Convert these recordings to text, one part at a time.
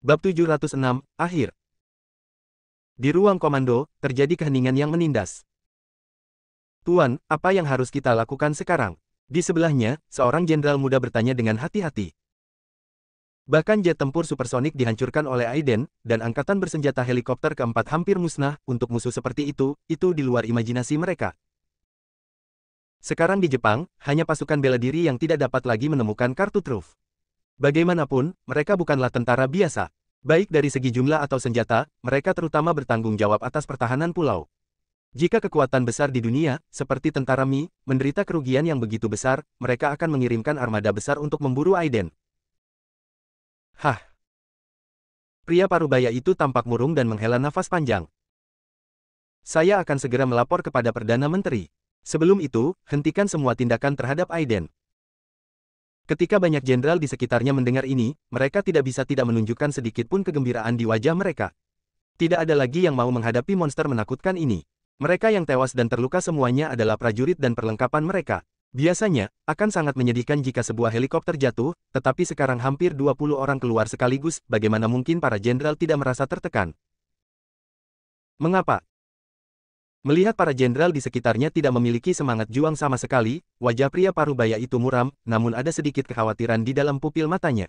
Bab 706, Akhir. Di ruang komando, terjadi keheningan yang menindas. Tuan, apa yang harus kita lakukan sekarang? Di sebelahnya, seorang jenderal muda bertanya dengan hati-hati. Bahkan jet tempur supersonik dihancurkan oleh Aiden, dan angkatan bersenjata helikopter keempat hampir musnah. Untuk musuh seperti itu di luar imajinasi mereka. Sekarang di Jepang, hanya pasukan bela diri yang tidak dapat lagi menemukan kartu truf. Bagaimanapun, mereka bukanlah tentara biasa. Baik dari segi jumlah atau senjata, mereka terutama bertanggung jawab atas pertahanan pulau. Jika kekuatan besar di dunia, seperti tentara Mi, menderita kerugian yang begitu besar, mereka akan mengirimkan armada besar untuk memburu Aiden. Hah! Pria parubaya itu tampak murung dan menghela nafas panjang. Saya akan segera melapor kepada Perdana Menteri. Sebelum itu, hentikan semua tindakan terhadap Aiden. Ketika banyak jenderal di sekitarnya mendengar ini, mereka tidak bisa tidak menunjukkan sedikit pun kegembiraan di wajah mereka. Tidak ada lagi yang mau menghadapi monster menakutkan ini. Mereka yang tewas dan terluka semuanya adalah prajurit dan perlengkapan mereka. Biasanya, akan sangat menyedihkan jika sebuah helikopter jatuh, tetapi sekarang hampir 20 orang keluar sekaligus, bagaimana mungkin para jenderal tidak merasa tertekan? Mengapa? Melihat para jenderal di sekitarnya tidak memiliki semangat juang sama sekali, wajah pria parubaya itu muram, namun ada sedikit kekhawatiran di dalam pupil matanya.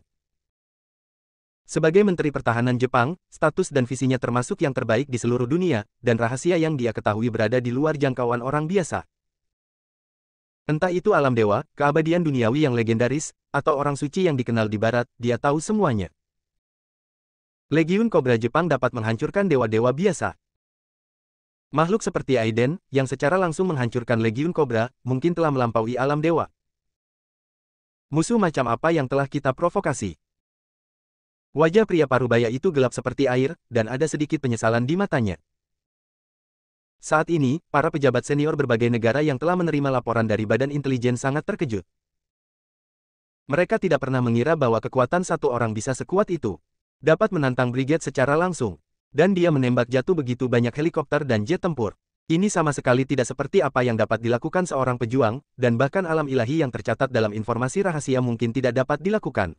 Sebagai Menteri Pertahanan Jepang, status dan visinya termasuk yang terbaik di seluruh dunia, dan rahasia yang dia ketahui berada di luar jangkauan orang biasa. Entah itu alam dewa, keabadian duniawi yang legendaris, atau orang suci yang dikenal di barat, dia tahu semuanya. Legiun Kobra Jepang dapat menghancurkan dewa-dewa biasa. Makhluk seperti Aiden, yang secara langsung menghancurkan Legiun Kobra, mungkin telah melampaui alam dewa. Musuh macam apa yang telah kita provokasi? Wajah pria parubaya itu gelap seperti air, dan ada sedikit penyesalan di matanya. Saat ini, para pejabat senior berbagai negara yang telah menerima laporan dari Badan Intelijen sangat terkejut. Mereka tidak pernah mengira bahwa kekuatan satu orang bisa sekuat itu. Dapat menantang brigade secara langsung. Dan dia menembak jatuh begitu banyak helikopter dan jet tempur. Ini sama sekali tidak seperti apa yang dapat dilakukan seorang pejuang, dan bahkan alam ilahi yang tercatat dalam informasi rahasia mungkin tidak dapat dilakukan.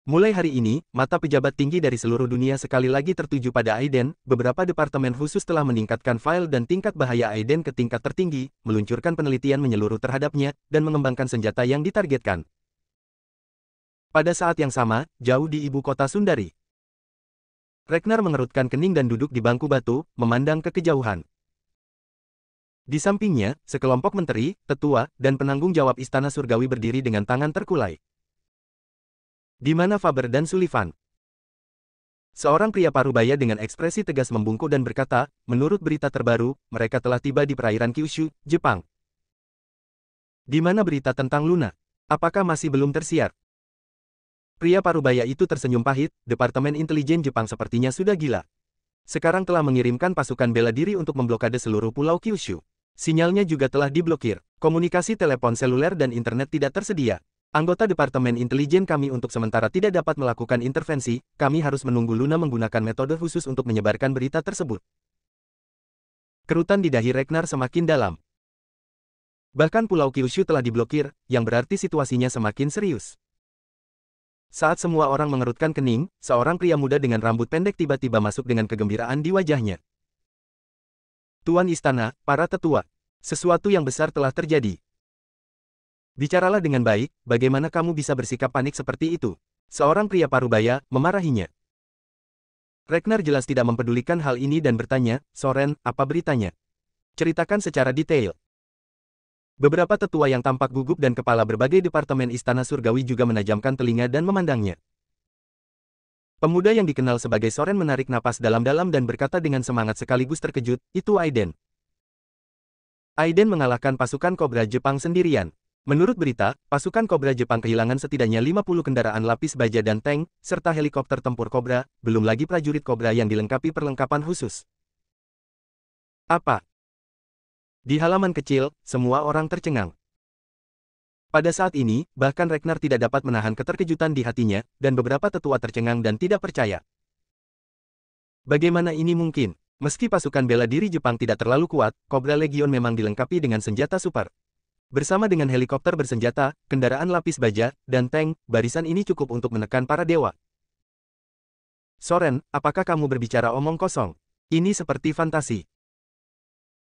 Mulai hari ini, mata pejabat tinggi dari seluruh dunia sekali lagi tertuju pada Aiden. Beberapa departemen khusus telah meningkatkan file dan tingkat bahaya Aiden ke tingkat tertinggi, meluncurkan penelitian menyeluruh terhadapnya, dan mengembangkan senjata yang ditargetkan. Pada saat yang sama, jauh di ibu kota Sundari, Ragnar mengerutkan kening dan duduk di bangku batu, memandang ke kejauhan. Di sampingnya, sekelompok menteri, tetua, dan penanggung jawab istana surgawi berdiri dengan tangan terkulai. Di mana Faber dan Sullivan? Seorang pria parubaya dengan ekspresi tegas membungkuk dan berkata, menurut berita terbaru, mereka telah tiba di perairan Kyushu, Jepang. Di mana berita tentang Luna? Apakah masih belum tersiar? Pria parubaya itu tersenyum pahit, Departemen Intelijen Jepang sepertinya sudah gila. Sekarang telah mengirimkan pasukan bela diri untuk memblokade seluruh pulau Kyushu. Sinyalnya juga telah diblokir. Komunikasi telepon seluler dan internet tidak tersedia. Anggota Departemen Intelijen kami untuk sementara tidak dapat melakukan intervensi, kami harus menunggu Luna menggunakan metode khusus untuk menyebarkan berita tersebut. Kerutan di dahi Ragnar semakin dalam. Bahkan pulau Kyushu telah diblokir, yang berarti situasinya semakin serius. Saat semua orang mengerutkan kening, seorang pria muda dengan rambut pendek tiba-tiba masuk dengan kegembiraan di wajahnya. Tuan Istana, para tetua. Sesuatu yang besar telah terjadi. Bicaralah dengan baik, bagaimana kamu bisa bersikap panik seperti itu? Seorang pria parubaya, memarahinya. Ragnar jelas tidak mempedulikan hal ini dan bertanya, Soren, apa beritanya? Ceritakan secara detail. Beberapa tetua yang tampak gugup dan kepala berbagai departemen istana surgawi juga menajamkan telinga dan memandangnya. Pemuda yang dikenal sebagai Soren menarik napas dalam-dalam dan berkata dengan semangat sekaligus terkejut, itu Aiden. Aiden mengalahkan pasukan Kobra Jepang sendirian. Menurut berita, pasukan Kobra Jepang kehilangan setidaknya 50 kendaraan lapis baja dan tank, serta helikopter tempur Kobra, belum lagi prajurit Kobra yang dilengkapi perlengkapan khusus. Apa? Di halaman kecil, semua orang tercengang. Pada saat ini, bahkan Ragnar tidak dapat menahan keterkejutan di hatinya, dan beberapa tetua tercengang dan tidak percaya. Bagaimana ini mungkin? Meski pasukan bela diri Jepang tidak terlalu kuat, Kobra Legion memang dilengkapi dengan senjata super. Bersama dengan helikopter bersenjata, kendaraan lapis baja, dan tank, barisan ini cukup untuk menekan para dewa. Soren, apakah kamu berbicara omong kosong? Ini seperti fantasi.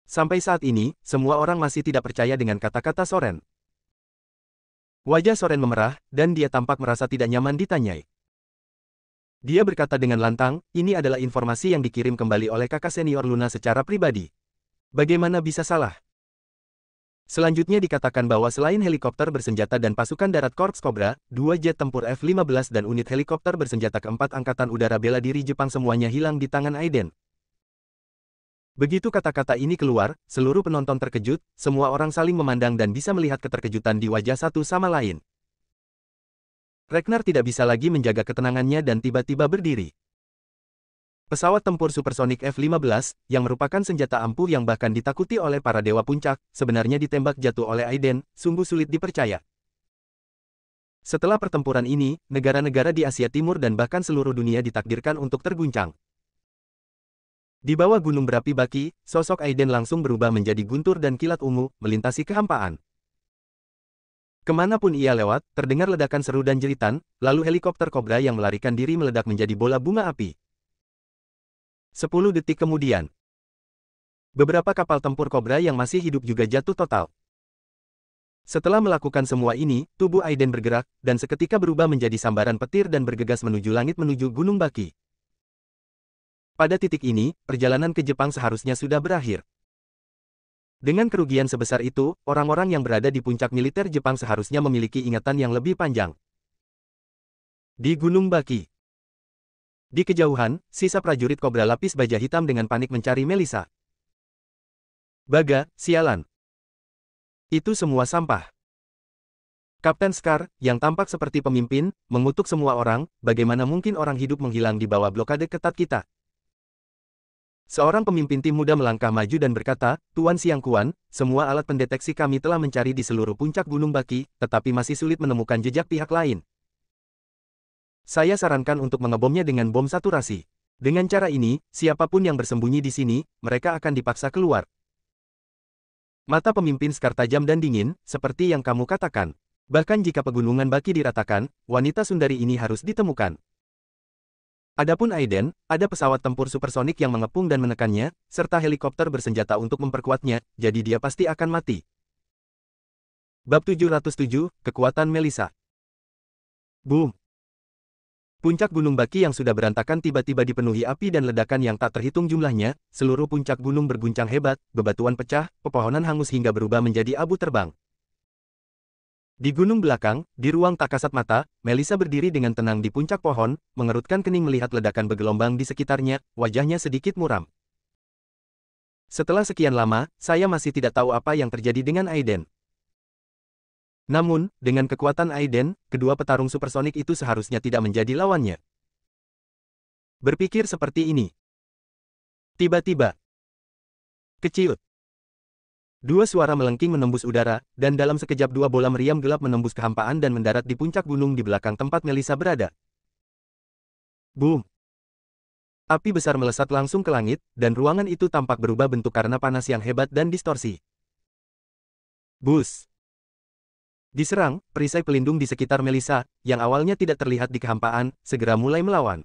Sampai saat ini, semua orang masih tidak percaya dengan kata-kata Soren. Wajah Soren memerah, dan dia tampak merasa tidak nyaman ditanyai. Dia berkata dengan lantang, ini adalah informasi yang dikirim kembali oleh kakak senior Luna secara pribadi. Bagaimana bisa salah? Selanjutnya dikatakan bahwa selain helikopter bersenjata dan pasukan darat Korps Cobra, 2 jet tempur F-15 dan unit helikopter bersenjata keempat Angkatan Udara Bela Diri Jepang semuanya hilang di tangan Aiden. Begitu kata-kata ini keluar, seluruh penonton terkejut, semua orang saling memandang dan bisa melihat keterkejutan di wajah satu sama lain. Ragnar tidak bisa lagi menjaga ketenangannya dan tiba-tiba berdiri. Pesawat tempur supersonik F-15, yang merupakan senjata ampuh yang bahkan ditakuti oleh para dewa puncak, sebenarnya ditembak jatuh oleh Aiden, sungguh sulit dipercaya. Setelah pertempuran ini, negara-negara di Asia Timur dan bahkan seluruh dunia ditakdirkan untuk terguncang. Di bawah gunung berapi Baki, sosok Aiden langsung berubah menjadi guntur dan kilat ungu, melintasi kehampaan. Kemanapun ia lewat, terdengar ledakan seru dan jeritan, lalu helikopter Cobra yang melarikan diri meledak menjadi bola bunga api. 10 detik kemudian, beberapa kapal tempur Cobra yang masih hidup juga jatuh total. Setelah melakukan semua ini, tubuh Aiden bergerak, dan seketika berubah menjadi sambaran petir dan bergegas menuju langit menuju Gunung Baki. Pada titik ini, perjalanan ke Jepang seharusnya sudah berakhir. Dengan kerugian sebesar itu, orang-orang yang berada di puncak militer Jepang seharusnya memiliki ingatan yang lebih panjang. Di Gunung Baki. Di kejauhan, sisa prajurit Cobra lapis baja hitam dengan panik mencari Melissa. Baga, sialan. Itu semua sampah. Kapten Scar, yang tampak seperti pemimpin, mengutuk semua orang, bagaimana mungkin orang hidup menghilang di bawah blokade ketat kita. Seorang pemimpin tim muda melangkah maju dan berkata, Tuan Siang Kuan, semua alat pendeteksi kami telah mencari di seluruh puncak Gunung Baki, tetapi masih sulit menemukan jejak pihak lain. Saya sarankan untuk mengebomnya dengan bom saturasi. Dengan cara ini, siapapun yang bersembunyi di sini, mereka akan dipaksa keluar. Mata pemimpin Scar tajam dan dingin, seperti yang kamu katakan. Bahkan jika pegunungan Baki diratakan, wanita sundari ini harus ditemukan. Adapun Aiden, ada pesawat tempur supersonik yang mengepung dan menekannya, serta helikopter bersenjata untuk memperkuatnya, jadi dia pasti akan mati. Bab 707, Kekuatan Melissa. Boom! Puncak Gunung Baki yang sudah berantakan tiba-tiba dipenuhi api dan ledakan yang tak terhitung jumlahnya, seluruh puncak gunung berguncang hebat, bebatuan pecah, pepohonan hangus hingga berubah menjadi abu terbang. Di gunung belakang, di ruang tak kasat mata, Melissa berdiri dengan tenang di puncak pohon, mengerutkan kening melihat ledakan bergelombang di sekitarnya, wajahnya sedikit muram. Setelah sekian lama, saya masih tidak tahu apa yang terjadi dengan Aiden. Namun, dengan kekuatan Aiden, kedua petarung supersonik itu seharusnya tidak menjadi lawannya. Berpikir seperti ini. Tiba-tiba, keciut. Dua suara melengking menembus udara, dan dalam sekejap dua bola meriam gelap menembus kehampaan dan mendarat di puncak gunung di belakang tempat Melissa berada. Boom! Api besar melesat langsung ke langit, dan ruangan itu tampak berubah bentuk karena panas yang hebat dan distorsi. Bus! Diserang, perisai pelindung di sekitar Melissa, yang awalnya tidak terlihat di kehampaan, segera mulai melawan.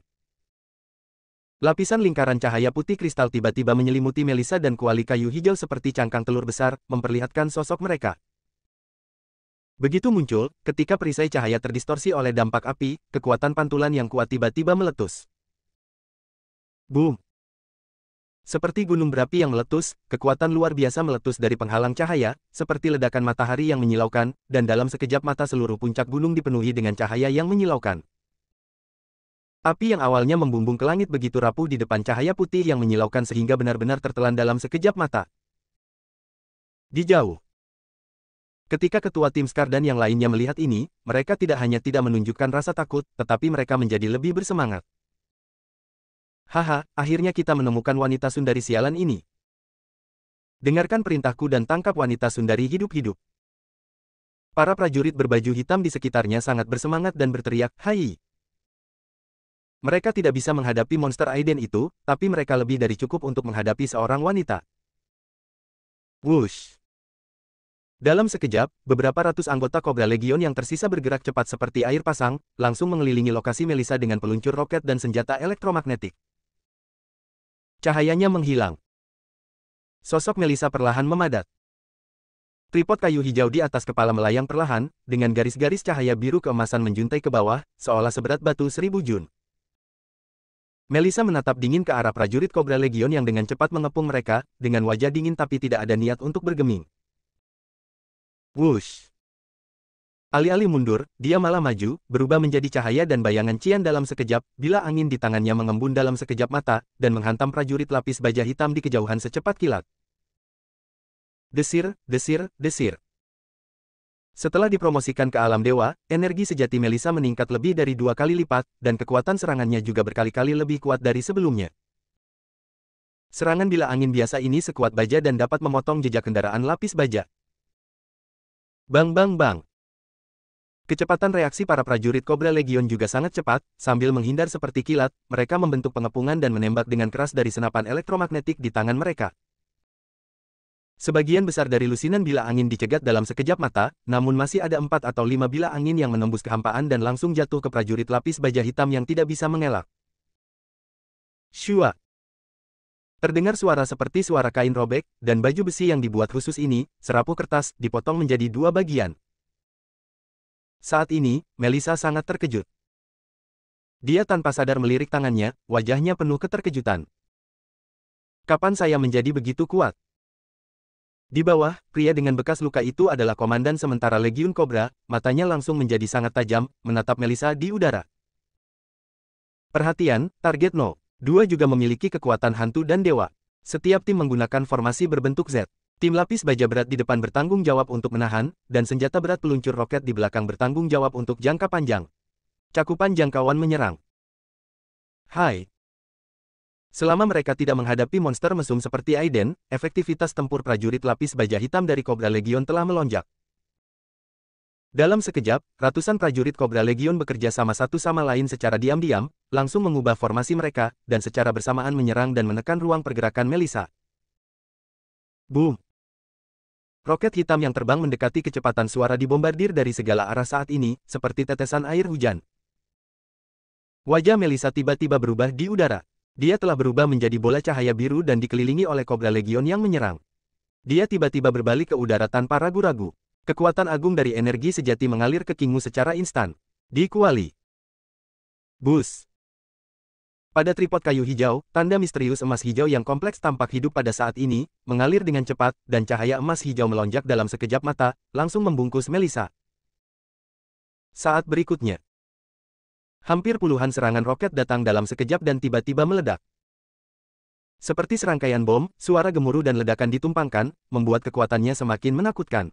Lapisan lingkaran cahaya putih kristal tiba-tiba menyelimuti Melissa dan kuali kayu hijau seperti cangkang telur besar, memperlihatkan sosok mereka. Begitu muncul, ketika perisai cahaya terdistorsi oleh dampak api, kekuatan pantulan yang kuat tiba-tiba meletus. Boom! Seperti gunung berapi yang meletus, kekuatan luar biasa meletus dari penghalang cahaya, seperti ledakan matahari yang menyilaukan, dan dalam sekejap mata seluruh puncak gunung dipenuhi dengan cahaya yang menyilaukan. Api yang awalnya membumbung ke langit begitu rapuh di depan cahaya putih yang menyilaukan sehingga benar-benar tertelan dalam sekejap mata. Di jauh. Ketika ketua tim Scar dan yang lainnya melihat ini, mereka tidak hanya tidak menunjukkan rasa takut, tetapi mereka menjadi lebih bersemangat. Haha, akhirnya kita menemukan wanita sundari sialan ini. Dengarkan perintahku dan tangkap wanita sundari hidup-hidup. Para prajurit berbaju hitam di sekitarnya sangat bersemangat dan berteriak, "Hai!" Mereka tidak bisa menghadapi monster Aiden itu, tapi mereka lebih dari cukup untuk menghadapi seorang wanita. Wush! Dalam sekejap, beberapa ratus anggota Cobra Legion yang tersisa bergerak cepat seperti air pasang, langsung mengelilingi lokasi Melissa dengan peluncur roket dan senjata elektromagnetik. Cahayanya menghilang. Sosok Melissa perlahan memadat. Tripod kayu hijau di atas kepala melayang perlahan, dengan garis-garis cahaya biru keemasan menjuntai ke bawah, seolah seberat batu 1000 jun. Melissa menatap dingin ke arah prajurit Cobra Legion yang dengan cepat mengepung mereka, dengan wajah dingin tapi tidak ada niat untuk bergeming. Wush! Alih-alih mundur, dia malah maju, berubah menjadi cahaya dan bayangan cian dalam sekejap, bila angin di tangannya mengembun dalam sekejap mata, dan menghantam prajurit lapis baja hitam di kejauhan secepat kilat. Desir, desir, desir. Setelah dipromosikan ke alam dewa, energi sejati Melissa meningkat lebih dari 2 kali lipat, dan kekuatan serangannya juga berkali-kali lebih kuat dari sebelumnya. Serangan bila angin biasa ini sekuat baja dan dapat memotong jejak kendaraan lapis baja. Bang bang bang. Kecepatan reaksi para prajurit Cobra Legion juga sangat cepat, sambil menghindar seperti kilat, mereka membentuk pengepungan dan menembak dengan keras dari senapan elektromagnetik di tangan mereka. Sebagian besar dari lusinan bila angin dicegat dalam sekejap mata, namun masih ada 4 atau 5 bila angin yang menembus kehampaan dan langsung jatuh ke prajurit lapis baja hitam yang tidak bisa mengelak. Shua! Terdengar suara seperti suara kain robek, dan baju besi yang dibuat khusus ini, serapuh kertas, dipotong menjadi 2 bagian. Saat ini, Melissa sangat terkejut. Dia tanpa sadar melirik tangannya, wajahnya penuh keterkejutan. Kapan saya menjadi begitu kuat? Di bawah, pria dengan bekas luka itu adalah komandan sementara Legiun Cobra, matanya langsung menjadi sangat tajam, menatap Melissa di udara. Perhatian, target 2 juga memiliki kekuatan hantu dan dewa. Setiap tim menggunakan formasi berbentuk Z. Tim lapis baja berat di depan bertanggung jawab untuk menahan, dan senjata berat peluncur roket di belakang bertanggung jawab untuk jangka panjang. Cakupan jangkauan menyerang. Hai. Selama mereka tidak menghadapi monster mesum seperti Aiden, efektivitas tempur prajurit lapis baja hitam dari Cobra Legion telah melonjak. Dalam sekejap, ratusan prajurit Cobra Legion bekerja sama satu sama lain secara diam-diam, langsung mengubah formasi mereka, dan secara bersamaan menyerang dan menekan ruang pergerakan Melissa. Boom! Roket hitam yang terbang mendekati kecepatan suara dibombardir dari segala arah saat ini, seperti tetesan air hujan. Wajah Melissa tiba-tiba berubah di udara. Dia telah berubah menjadi bola cahaya biru dan dikelilingi oleh Cobra Legion yang menyerang. Dia tiba-tiba berbalik ke udara tanpa ragu-ragu. Kekuatan agung dari energi sejati mengalir ke Kingmu secara instan. Di kuali. Bus. Pada tripod kayu hijau, tanda misterius emas hijau yang kompleks tampak hidup pada saat ini, mengalir dengan cepat, dan cahaya emas hijau melonjak dalam sekejap mata, langsung membungkus Melissa. Saat berikutnya, hampir puluhan serangan roket datang dalam sekejap dan tiba-tiba meledak. Seperti serangkaian bom, suara gemuruh dan ledakan ditumpangkan, membuat kekuatannya semakin menakutkan.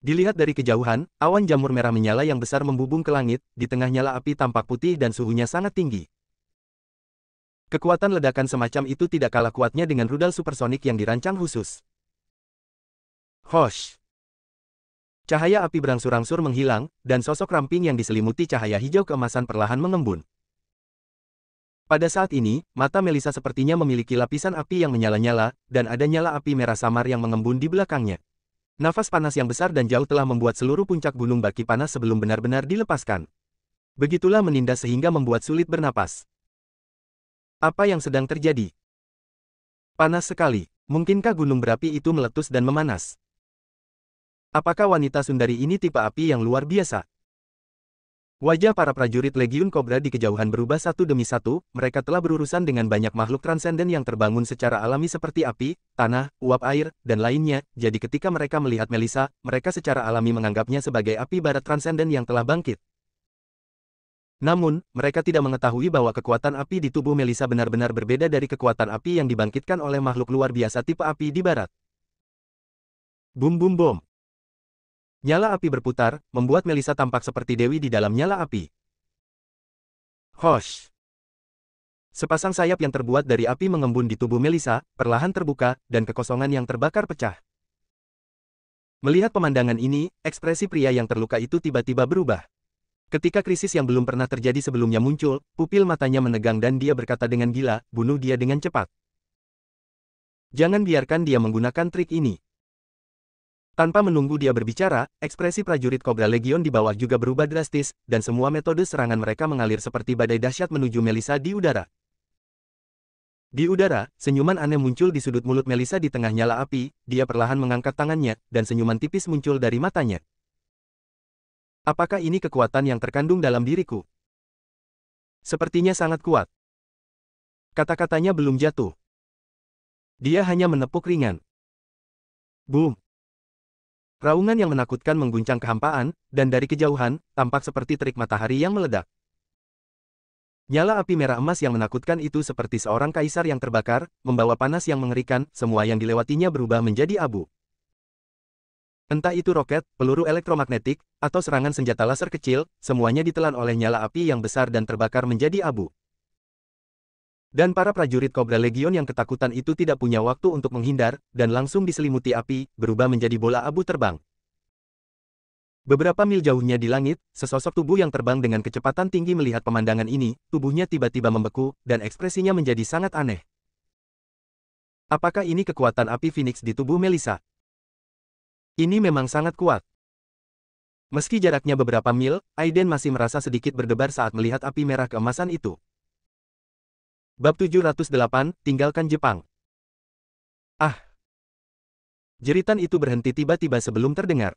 Dilihat dari kejauhan, awan jamur merah menyala yang besar membubung ke langit, di tengah nyala api tampak putih dan suhunya sangat tinggi. Kekuatan ledakan semacam itu tidak kalah kuatnya dengan rudal supersonik yang dirancang khusus. Hosh! Cahaya api berangsur-angsur menghilang, dan sosok ramping yang diselimuti cahaya hijau keemasan perlahan mengembun. Pada saat ini, mata Melissa sepertinya memiliki lapisan api yang menyala-nyala, dan ada nyala api merah samar yang mengembun di belakangnya. Nafas panas yang besar dan jauh telah membuat seluruh puncak gunung baki panas sebelum benar-benar dilepaskan. Begitulah menindas sehingga membuat sulit bernapas. Apa yang sedang terjadi? Panas sekali. Mungkinkah gunung berapi itu meletus dan memanas? Apakah wanita sundari ini tipe api yang luar biasa? Wajah para prajurit Legiun Cobra di kejauhan berubah satu demi satu, mereka telah berurusan dengan banyak makhluk transenden yang terbangun secara alami seperti api, tanah, uap air, dan lainnya, jadi ketika mereka melihat Melissa, mereka secara alami menganggapnya sebagai api barat transenden yang telah bangkit. Namun, mereka tidak mengetahui bahwa kekuatan api di tubuh Melissa benar-benar berbeda dari kekuatan api yang dibangkitkan oleh makhluk luar biasa tipe api di barat. Bum bum bom. Nyala api berputar, membuat Melissa tampak seperti dewi di dalam nyala api. Hosh! Sepasang sayap yang terbuat dari api mengembun di tubuh Melissa, perlahan terbuka, dan kekosongan yang terbakar pecah. Melihat pemandangan ini, ekspresi pria yang terluka itu tiba-tiba berubah. Ketika krisis yang belum pernah terjadi sebelumnya muncul, pupil matanya menegang dan dia berkata dengan gila, bunuh dia dengan cepat. Jangan biarkan dia menggunakan trik ini. Tanpa menunggu dia berbicara, ekspresi prajurit Cobra Legion di bawah juga berubah drastis, dan semua metode serangan mereka mengalir seperti badai dahsyat menuju Melissa di udara. Di udara, senyuman aneh muncul di sudut mulut Melissa di tengah nyala api, dia perlahan mengangkat tangannya, dan senyuman tipis muncul dari matanya. Apakah ini kekuatan yang terkandung dalam diriku? Sepertinya sangat kuat. Kata-katanya belum jatuh. Dia hanya menepuk ringan. Boom! Raungan yang menakutkan mengguncang kehampaan, dan dari kejauhan, tampak seperti terik matahari yang meledak. Nyala api merah emas yang menakutkan itu seperti seorang kaisar yang terbakar, membawa panas yang mengerikan, semua yang dilewatinya berubah menjadi abu. Entah itu roket, peluru elektromagnetik, atau serangan senjata laser kecil, semuanya ditelan oleh nyala api yang besar dan terbakar menjadi abu. Dan para prajurit Cobra Legion yang ketakutan itu tidak punya waktu untuk menghindar, dan langsung diselimuti api, berubah menjadi bola abu terbang. Beberapa mil jauhnya di langit, sesosok tubuh yang terbang dengan kecepatan tinggi melihat pemandangan ini, tubuhnya tiba-tiba membeku, dan ekspresinya menjadi sangat aneh. Apakah ini kekuatan api Phoenix di tubuh Melissa? Ini memang sangat kuat. Meski jaraknya beberapa mil, Aiden masih merasa sedikit berdebar saat melihat api merah keemasan itu. Bab 708, Tinggalkan Jepang. Ah! Jeritan itu berhenti tiba-tiba sebelum terdengar.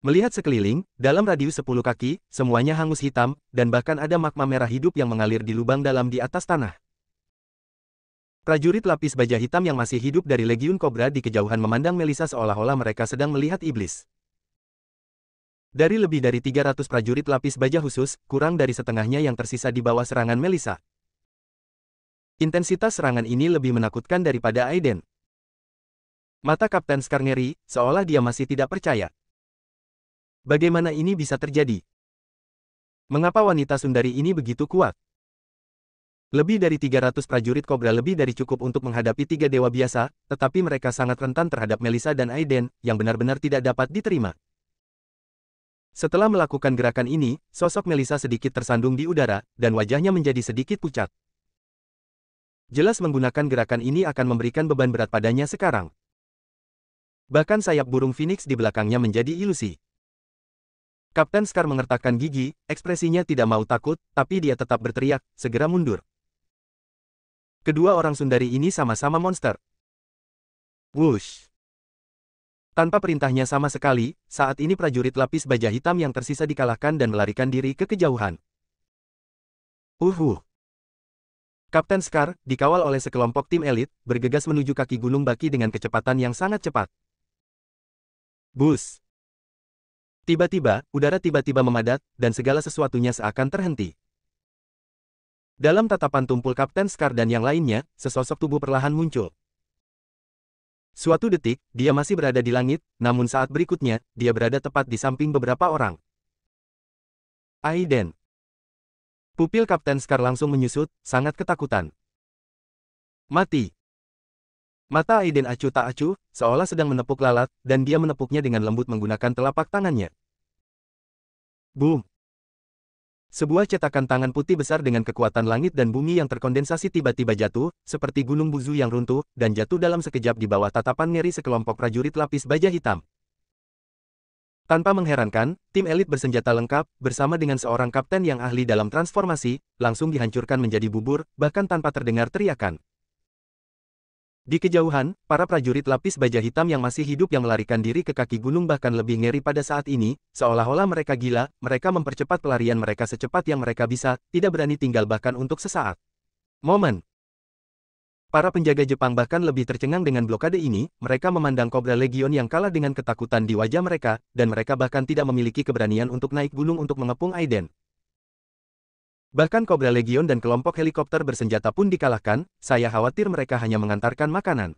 Melihat sekeliling, dalam radius 10 kaki, semuanya hangus hitam, dan bahkan ada magma merah hidup yang mengalir di lubang dalam di atas tanah. Prajurit lapis baja hitam yang masih hidup dari Legiun Cobra di kejauhan memandang Melissa seolah-olah mereka sedang melihat iblis. Dari lebih dari 300 prajurit lapis baja khusus, kurang dari setengahnya yang tersisa di bawah serangan Melissa. Intensitas serangan ini lebih menakutkan daripada Aiden. Mata Kapten Scar ngeri, seolah dia masih tidak percaya. Bagaimana ini bisa terjadi? Mengapa wanita sundari ini begitu kuat? Lebih dari 300 prajurit Cobra lebih dari cukup untuk menghadapi 3 dewa biasa, tetapi mereka sangat rentan terhadap Melissa dan Aiden, yang benar-benar tidak dapat diterima. Setelah melakukan gerakan ini, sosok Melissa sedikit tersandung di udara, dan wajahnya menjadi sedikit pucat. Jelas menggunakan gerakan ini akan memberikan beban berat padanya sekarang. Bahkan sayap burung Phoenix di belakangnya menjadi ilusi. Kapten Scar mengertakkan gigi, ekspresinya tidak mau takut, tapi dia tetap berteriak, segera mundur. Kedua orang sundari ini sama-sama monster. Wush! Tanpa perintahnya sama sekali, saat ini prajurit lapis baja hitam yang tersisa dikalahkan dan melarikan diri ke kejauhan. Kapten Scar, dikawal oleh sekelompok tim elit, bergegas menuju kaki Gunung Baki dengan kecepatan yang sangat cepat. Bus! Tiba-tiba, udara tiba-tiba memadat, dan segala sesuatunya seakan terhenti. Dalam tatapan tumpul Kapten Scar dan yang lainnya, sesosok tubuh perlahan muncul. Suatu detik, dia masih berada di langit, namun saat berikutnya, dia berada tepat di samping beberapa orang. Aiden. Pupil Kapten Scar langsung menyusut, sangat ketakutan. Mati. Mata Aiden acuh tak acuh, seolah sedang menepuk lalat, dan dia menepuknya dengan lembut menggunakan telapak tangannya. Boom! Sebuah cetakan tangan putih besar dengan kekuatan langit dan bumi yang terkondensasi tiba-tiba jatuh, seperti gunung buzu yang runtuh, dan jatuh dalam sekejap di bawah tatapan ngeri sekelompok prajurit lapis baja hitam. Tanpa mengherankan, tim elit bersenjata lengkap, bersama dengan seorang kapten yang ahli dalam transformasi, langsung dihancurkan menjadi bubur, bahkan tanpa terdengar teriakan. Di kejauhan, para prajurit lapis baja hitam yang masih hidup yang melarikan diri ke kaki gunung bahkan lebih ngeri pada saat ini, seolah-olah mereka gila, mereka mempercepat pelarian mereka secepat yang mereka bisa, tidak berani tinggal bahkan untuk sesaat. Momen. Para penjaga Jepang bahkan lebih tercengang dengan blokade ini, mereka memandang Cobra Legion yang kalah dengan ketakutan di wajah mereka, dan mereka bahkan tidak memiliki keberanian untuk naik gunung untuk mengepung Aiden. Bahkan Cobra Legion dan kelompok helikopter bersenjata pun dikalahkan, saya khawatir mereka hanya mengantarkan makanan.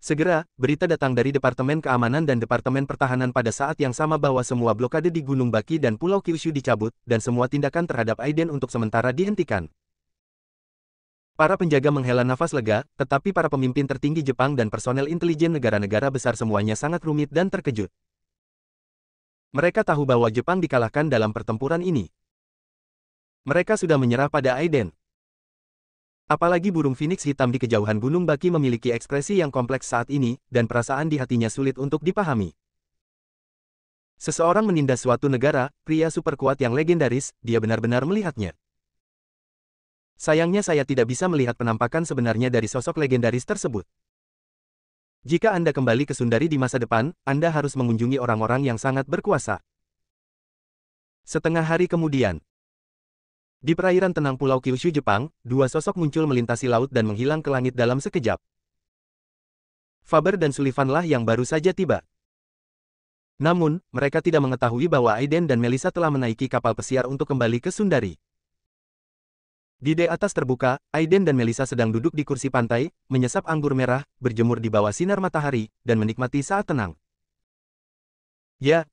Segera, berita datang dari Departemen Keamanan dan Departemen Pertahanan pada saat yang sama bahwa semua blokade di Gunung Baki dan Pulau Kyushu dicabut, dan semua tindakan terhadap Aiden untuk sementara dihentikan. Para penjaga menghela nafas lega, tetapi para pemimpin tertinggi Jepang dan personel intelijen negara-negara besar semuanya sangat rumit dan terkejut. Mereka tahu bahwa Jepang dikalahkan dalam pertempuran ini. Mereka sudah menyerah pada Aiden. Apalagi burung phoenix hitam di kejauhan Gunung Baki memiliki ekspresi yang kompleks saat ini, dan perasaan di hatinya sulit untuk dipahami. Seseorang menindas suatu negara, pria super kuat yang legendaris, dia benar-benar melihatnya. Sayangnya saya tidak bisa melihat penampakan sebenarnya dari sosok legendaris tersebut. Jika Anda kembali ke Sundari di masa depan, Anda harus mengunjungi orang-orang yang sangat berkuasa. Setengah hari kemudian, di perairan tenang Pulau Kyushu, Jepang, dua sosok muncul melintasi laut dan menghilang ke langit dalam sekejap. Faber dan Sullivan lah yang baru saja tiba. Namun, mereka tidak mengetahui bahwa Aiden dan Melissa telah menaiki kapal pesiar untuk kembali ke Sundari. Di dek atas terbuka, Aiden dan Melissa sedang duduk di kursi pantai, menyesap anggur merah, berjemur di bawah sinar matahari, dan menikmati saat tenang. Ya.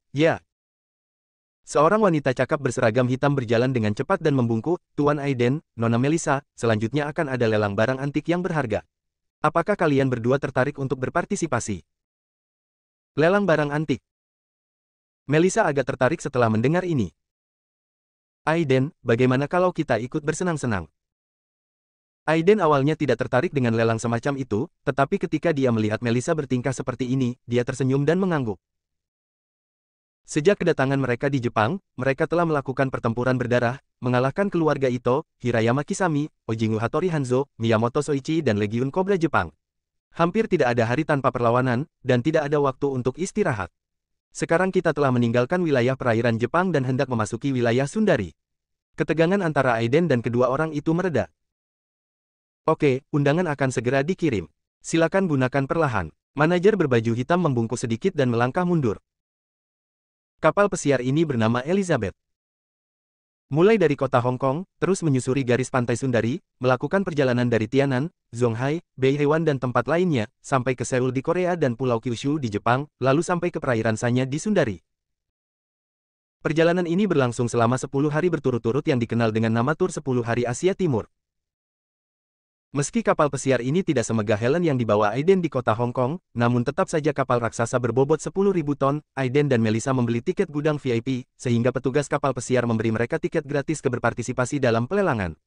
Seorang wanita cakap berseragam hitam berjalan dengan cepat dan membungkuk, "Tuan Aiden, Nona Melissa, selanjutnya akan ada lelang barang antik yang berharga. Apakah kalian berdua tertarik untuk berpartisipasi?" Lelang barang antik. Melissa agak tertarik setelah mendengar ini. "Aiden, bagaimana kalau kita ikut bersenang-senang?" Aiden awalnya tidak tertarik dengan lelang semacam itu, tetapi ketika dia melihat Melissa bertingkah seperti ini, dia tersenyum dan mengangguk. Sejak kedatangan mereka di Jepang, mereka telah melakukan pertempuran berdarah, mengalahkan keluarga Ito, Hirayama Kisame, Ojingu Hattori Hanzo, Miyamoto Soichi dan Legiun Kobra Jepang. Hampir tidak ada hari tanpa perlawanan, dan tidak ada waktu untuk istirahat. Sekarang kita telah meninggalkan wilayah perairan Jepang dan hendak memasuki wilayah Sundari. Ketegangan antara Aiden dan kedua orang itu mereda. "Oke, undangan akan segera dikirim. Silakan gunakan perlahan." Manajer berbaju hitam membungkuk sedikit dan melangkah mundur. Kapal pesiar ini bernama Elizabeth. Mulai dari kota Hong Kong, terus menyusuri garis pantai Sundari, melakukan perjalanan dari Tianan, Zhonghai, Beihaiwan dan tempat lainnya, sampai ke Seoul di Korea dan Pulau Kyushu di Jepang, lalu sampai ke perairan Sanya di Sundari. Perjalanan ini berlangsung selama 10 hari berturut-turut yang dikenal dengan nama Tur 10 Hari Asia Timur. Meski kapal pesiar ini tidak semegah Helen yang dibawa Aiden di kota Hong Kong, namun tetap saja kapal raksasa berbobot 10.000 ton, Aiden dan Melissa membeli tiket gudang VIP, sehingga petugas kapal pesiar memberi mereka tiket gratis ke berpartisipasi dalam pelelangan.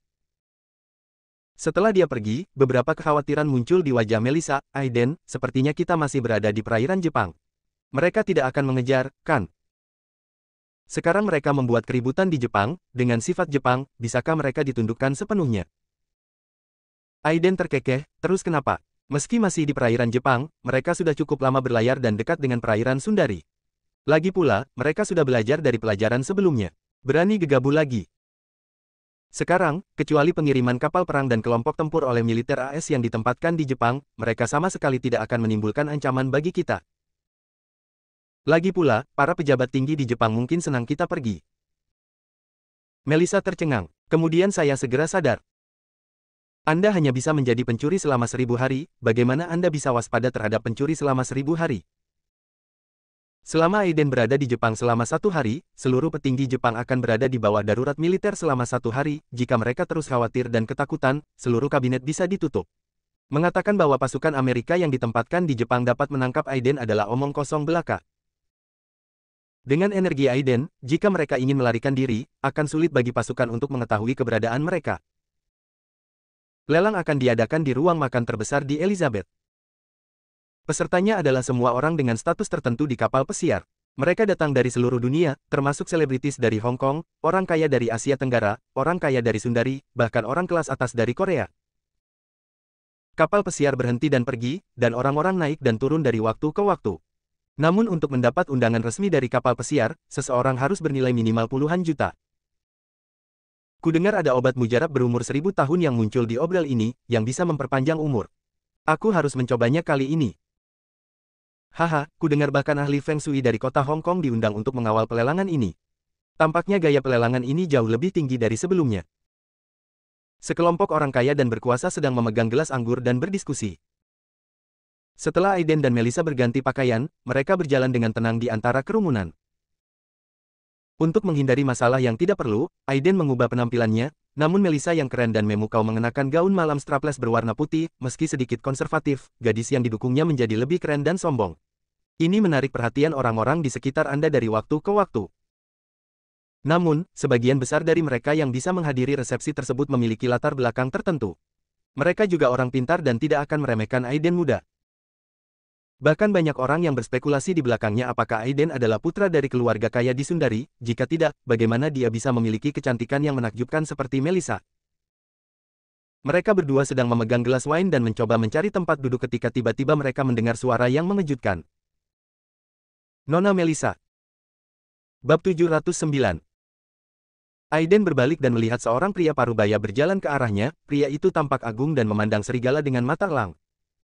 Setelah dia pergi, beberapa kekhawatiran muncul di wajah Melissa. "Aiden, sepertinya kita masih berada di perairan Jepang. Mereka tidak akan mengejar, kan? Sekarang mereka membuat keributan di Jepang, dengan sifat Jepang, bisakah mereka ditundukkan sepenuhnya?" Aiden terkekeh, "Terus kenapa? Meski masih di perairan Jepang, mereka sudah cukup lama berlayar dan dekat dengan perairan Sundari. Lagi pula, mereka sudah belajar dari pelajaran sebelumnya. Berani gegabah lagi. Sekarang, kecuali pengiriman kapal perang dan kelompok tempur oleh militer AS yang ditempatkan di Jepang, mereka sama sekali tidak akan menimbulkan ancaman bagi kita. Lagi pula, para pejabat tinggi di Jepang mungkin senang kita pergi." Melissa tercengang. Kemudian saya segera sadar. "Anda hanya bisa menjadi pencuri selama 1000 hari, bagaimana Anda bisa waspada terhadap pencuri selama 1000 hari? Selama Aiden berada di Jepang selama 1 hari, seluruh petinggi Jepang akan berada di bawah darurat militer selama 1 hari, jika mereka terus khawatir dan ketakutan, seluruh kabinet bisa ditutup." Mengatakan bahwa pasukan Amerika yang ditempatkan di Jepang dapat menangkap Aiden adalah omong kosong belaka. Dengan energi Aiden, jika mereka ingin melarikan diri, akan sulit bagi pasukan untuk mengetahui keberadaan mereka. Lelang akan diadakan di ruang makan terbesar di Elizabeth. Pesertanya adalah semua orang dengan status tertentu di kapal pesiar. Mereka datang dari seluruh dunia, termasuk selebritis dari Hong Kong, orang kaya dari Asia Tenggara, orang kaya dari Sundari, bahkan orang kelas atas dari Korea. Kapal pesiar berhenti dan pergi, dan orang-orang naik dan turun dari waktu ke waktu. Namun untuk mendapat undangan resmi dari kapal pesiar, seseorang harus bernilai minimal puluhan juta. Kudengar ada obat mujarab berumur 1000 tahun yang muncul di obral ini, yang bisa memperpanjang umur. Aku harus mencobanya kali ini. Haha, kudengar bahkan ahli Feng Shui dari kota Hong Kong diundang untuk mengawal pelelangan ini. Tampaknya gaya pelelangan ini jauh lebih tinggi dari sebelumnya. Sekelompok orang kaya dan berkuasa sedang memegang gelas anggur dan berdiskusi. Setelah Aiden dan Melissa berganti pakaian, mereka berjalan dengan tenang di antara kerumunan. Untuk menghindari masalah yang tidak perlu, Aiden mengubah penampilannya, namun Melissa yang keren dan memukau mengenakan gaun malam strapless berwarna putih, meski sedikit konservatif, gadis yang didukungnya menjadi lebih keren dan sombong. Ini menarik perhatian orang-orang di sekitar Anda dari waktu ke waktu. Namun, sebagian besar dari mereka yang bisa menghadiri resepsi tersebut memiliki latar belakang tertentu. Mereka juga orang pintar dan tidak akan meremehkan Aiden muda. Bahkan banyak orang yang berspekulasi di belakangnya apakah Aiden adalah putra dari keluarga kaya di Sundari, jika tidak, bagaimana dia bisa memiliki kecantikan yang menakjubkan seperti Melissa. Mereka berdua sedang memegang gelas wine dan mencoba mencari tempat duduk ketika tiba-tiba mereka mendengar suara yang mengejutkan. Nona Melissa. Bab 709. Aiden berbalik dan melihat seorang pria parubaya berjalan ke arahnya. Pria itu tampak agung dan memandang serigala dengan mata elang.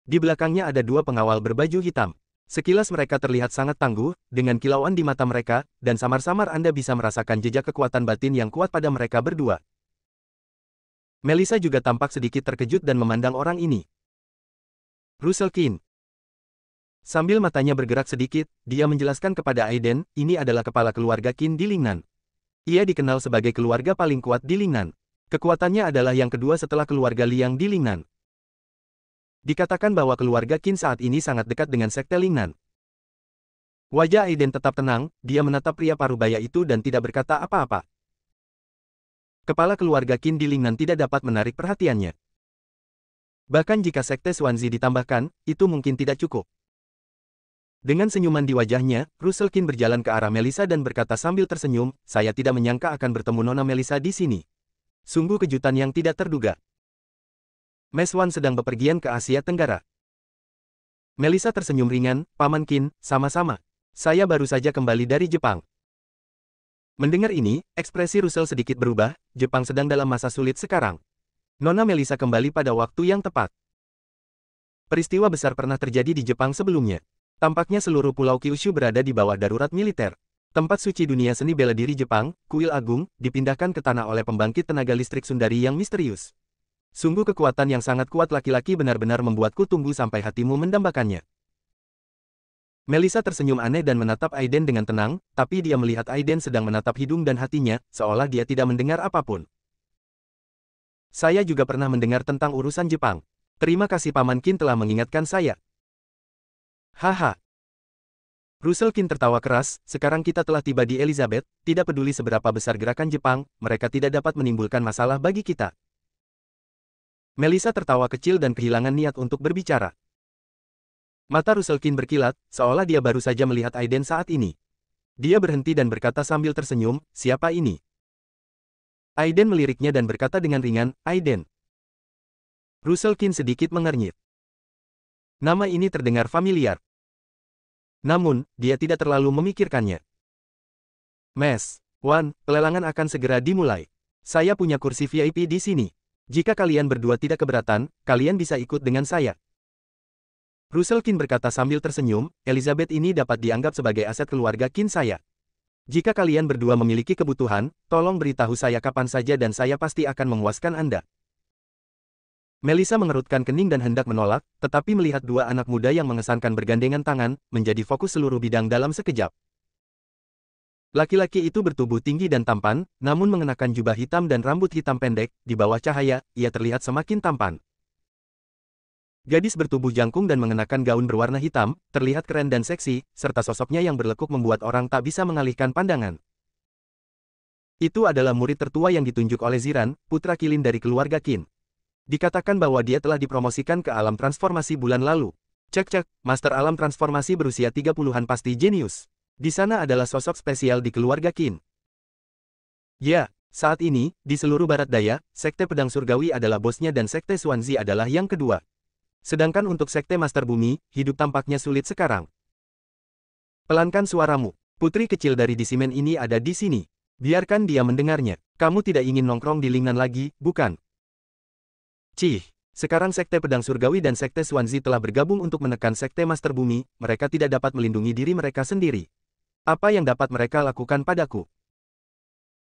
Di belakangnya ada dua pengawal berbaju hitam. Sekilas mereka terlihat sangat tangguh, dengan kilauan di mata mereka, dan samar-samar Anda bisa merasakan jejak kekuatan batin yang kuat pada mereka berdua. Melissa juga tampak sedikit terkejut dan memandang orang ini. Russell Kin. Sambil matanya bergerak sedikit, dia menjelaskan kepada Aiden, ini adalah kepala keluarga Kin di Lingnan. Ia dikenal sebagai keluarga paling kuat di Lingnan. Kekuatannya adalah yang kedua setelah keluarga Liang di Lingnan. Dikatakan bahwa keluarga Qin saat ini sangat dekat dengan sekte Lingnan. Wajah Aiden tetap tenang, dia menatap pria parubaya itu dan tidak berkata apa-apa. Kepala keluarga Qin di Lingnan tidak dapat menarik perhatiannya. Bahkan jika sekte Xuanzi ditambahkan, itu mungkin tidak cukup. Dengan senyuman di wajahnya, Russell Kin berjalan ke arah Melissa dan berkata sambil tersenyum, saya tidak menyangka akan bertemu Nona Melissa di sini. Sungguh kejutan yang tidak terduga. Mes Wan sedang bepergian ke Asia Tenggara. Melissa tersenyum ringan, Paman Qin, sama-sama. Saya baru saja kembali dari Jepang. Mendengar ini, ekspresi Russell sedikit berubah, Jepang sedang dalam masa sulit sekarang. Nona Melissa kembali pada waktu yang tepat. Peristiwa besar pernah terjadi di Jepang sebelumnya. Tampaknya seluruh pulau Kyushu berada di bawah darurat militer. Tempat suci dunia seni bela diri Jepang, Kuil Agung, dipindahkan ke tanah oleh pembangkit tenaga listrik Sundari yang misterius. Sungguh kekuatan yang sangat kuat laki-laki benar-benar membuatku tunggu sampai hatimu mendambakannya. Melissa tersenyum aneh dan menatap Aiden dengan tenang, tapi dia melihat Aiden sedang menatap hidung dan hatinya, seolah dia tidak mendengar apapun. Saya juga pernah mendengar tentang urusan Jepang. Terima kasih Paman Qin telah mengingatkan saya. Haha. Russell Kin tertawa keras, sekarang kita telah tiba di Elizabeth, tidak peduli seberapa besar gerakan Jepang, mereka tidak dapat menimbulkan masalah bagi kita. Melissa tertawa kecil dan kehilangan niat untuk berbicara. Mata Russell Kin berkilat, seolah dia baru saja melihat Aiden saat ini. Dia berhenti dan berkata sambil tersenyum, siapa ini? Aiden meliriknya dan berkata dengan ringan, Aiden. Russell Kin sedikit mengernyit. Nama ini terdengar familiar. Namun, dia tidak terlalu memikirkannya. Mes Wan, pelelangan akan segera dimulai. Saya punya kursi VIP di sini. Jika kalian berdua tidak keberatan, kalian bisa ikut dengan saya. Russell Kin berkata sambil tersenyum, Elizabeth ini dapat dianggap sebagai aset keluarga Qin saya. Jika kalian berdua memiliki kebutuhan, tolong beritahu saya kapan saja dan saya pasti akan memuaskan Anda. Melissa mengerutkan kening dan hendak menolak, tetapi melihat dua anak muda yang mengesankan bergandengan tangan, menjadi fokus seluruh bidang dalam sekejap. Laki-laki itu bertubuh tinggi dan tampan, namun mengenakan jubah hitam dan rambut hitam pendek, di bawah cahaya, ia terlihat semakin tampan. Gadis bertubuh jangkung dan mengenakan gaun berwarna hitam, terlihat keren dan seksi, serta sosoknya yang berlekuk membuat orang tak bisa mengalihkan pandangan. Itu adalah murid tertua yang ditunjuk oleh Ziran, putra kilin dari keluarga Qin. Dikatakan bahwa dia telah dipromosikan ke alam transformasi bulan lalu. Cek-cek, master alam transformasi berusia 30-an pasti jenius. Di sana adalah sosok spesial di keluarga Qin. Ya, saat ini, di seluruh barat daya, sekte pedang surgawi adalah bosnya dan sekte Xuanzi adalah yang kedua. Sedangkan untuk sekte master bumi, hidup tampaknya sulit sekarang. Pelankan suaramu. Putri kecil dari disimen ini ada di sini. Biarkan dia mendengarnya. Kamu tidak ingin nongkrong di Lingnan lagi, bukan? Cih. Sekarang sekte pedang surgawi dan sekte Xuanzi telah bergabung untuk menekan sekte master bumi, mereka tidak dapat melindungi diri mereka sendiri. Apa yang dapat mereka lakukan padaku?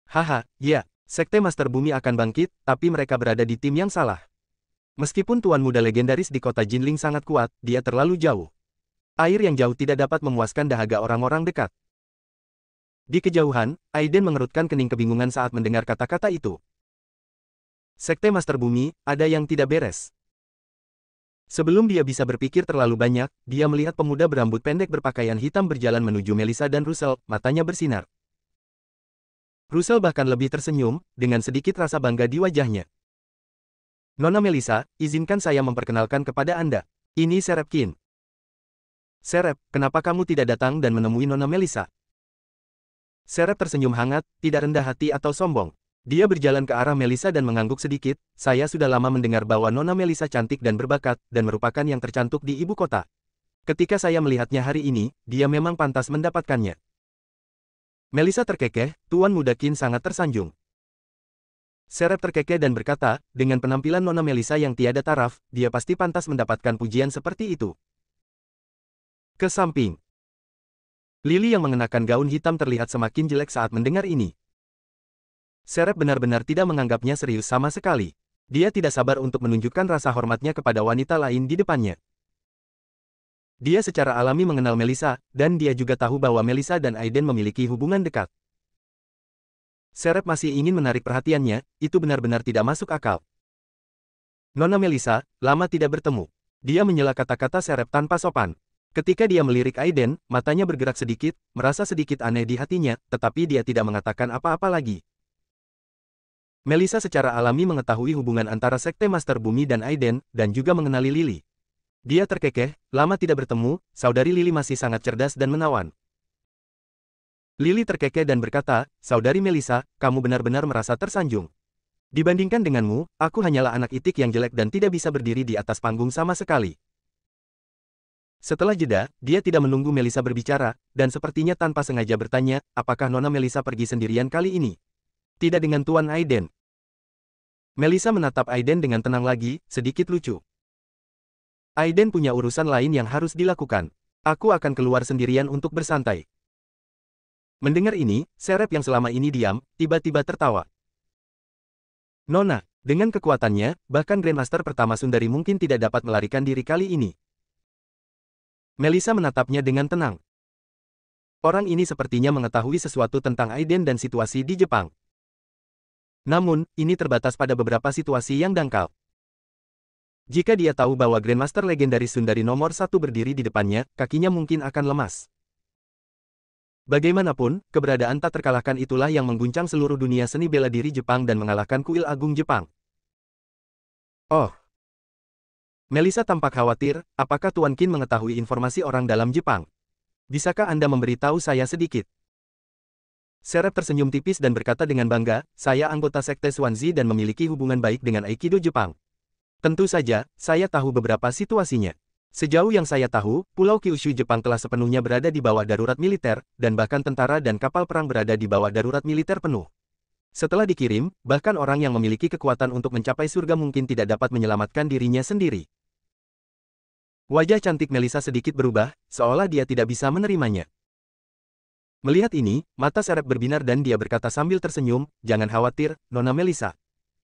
Haha, ya, sekte master bumi akan bangkit, tapi mereka berada di tim yang salah. Meskipun tuan muda legendaris di kota Jinling sangat kuat, dia terlalu jauh. Air yang jauh tidak dapat memuaskan dahaga orang-orang dekat. Di kejauhan, Aiden mengerutkan kening kebingungan saat mendengar kata-kata itu. Sekte master bumi, ada yang tidak beres. Sebelum dia bisa berpikir terlalu banyak, dia melihat pemuda berambut pendek berpakaian hitam berjalan menuju Melissa dan Russell, matanya bersinar. Russell bahkan lebih tersenyum, dengan sedikit rasa bangga di wajahnya. Nona Melisa, izinkan saya memperkenalkan kepada Anda. Ini Serep Qin. Serep, kenapa kamu tidak datang dan menemui Nona Melisa? Serep tersenyum hangat, tidak rendah hati atau sombong. Dia berjalan ke arah Melisa dan mengangguk sedikit. Saya sudah lama mendengar bahwa Nona Melisa cantik dan berbakat, dan merupakan yang tercantik di ibu kota. Ketika saya melihatnya hari ini, dia memang pantas mendapatkannya. Melisa terkekeh, Tuan Muda Qin sangat tersanjung. Serep terkekeh dan berkata, dengan penampilan Nona Melisa yang tiada taraf, dia pasti pantas mendapatkan pujian seperti itu. Ke samping, Lily yang mengenakan gaun hitam terlihat semakin jelek saat mendengar ini. Serep benar-benar tidak menganggapnya serius sama sekali. Dia tidak sabar untuk menunjukkan rasa hormatnya kepada wanita lain di depannya. Dia secara alami mengenal Melisa, dan dia juga tahu bahwa Melisa dan Aiden memiliki hubungan dekat. Serep masih ingin menarik perhatiannya, itu benar-benar tidak masuk akal. Nona Melisa, lama tidak bertemu. Dia menyela kata-kata Serep tanpa sopan. Ketika dia melirik Aiden, matanya bergerak sedikit, merasa sedikit aneh di hatinya, tetapi dia tidak mengatakan apa-apa lagi. Melisa secara alami mengetahui hubungan antara Sekte Master Bumi dan Aiden, dan juga mengenali Lily. Dia terkekeh, lama tidak bertemu, saudari Lily masih sangat cerdas dan menawan. Lily terkekeh dan berkata, saudari Melisa, kamu benar-benar merasa tersanjung. Dibandingkan denganmu, aku hanyalah anak itik yang jelek dan tidak bisa berdiri di atas panggung sama sekali. Setelah jeda, dia tidak menunggu Melisa berbicara, dan sepertinya tanpa sengaja bertanya, apakah Nona Melisa pergi sendirian kali ini? Tidak dengan Tuan Aiden. Melisa menatap Aiden dengan tenang lagi, sedikit lucu. Aiden punya urusan lain yang harus dilakukan. Aku akan keluar sendirian untuk bersantai. Mendengar ini, Serep yang selama ini diam, tiba-tiba tertawa. Nona, dengan kekuatannya, bahkan Grandmaster pertama Sundari mungkin tidak dapat melarikan diri kali ini. Melisa menatapnya dengan tenang. Orang ini sepertinya mengetahui sesuatu tentang Aiden dan situasi di Jepang. Namun, ini terbatas pada beberapa situasi yang dangkal. Jika dia tahu bahwa Grandmaster legendaris Sundari nomor 1 berdiri di depannya, kakinya mungkin akan lemas. Bagaimanapun, keberadaan tak terkalahkan itulah yang mengguncang seluruh dunia seni bela diri Jepang dan mengalahkan kuil agung Jepang. Oh. Melisa tampak khawatir, apakah Tuan Qin mengetahui informasi orang dalam Jepang? Bisakah Anda memberitahu saya sedikit? Serep tersenyum tipis dan berkata dengan bangga, saya anggota Sekte Swansea dan memiliki hubungan baik dengan Aikido Jepang. Tentu saja, saya tahu beberapa situasinya. Sejauh yang saya tahu, Pulau Kyushu Jepang telah sepenuhnya berada di bawah darurat militer, dan bahkan tentara dan kapal perang berada di bawah darurat militer penuh. Setelah dikirim, bahkan orang yang memiliki kekuatan untuk mencapai surga mungkin tidak dapat menyelamatkan dirinya sendiri. Wajah cantik Melisa sedikit berubah, seolah dia tidak bisa menerimanya. Melihat ini, mata Serep berbinar dan dia berkata sambil tersenyum, jangan khawatir, Nona Melisa.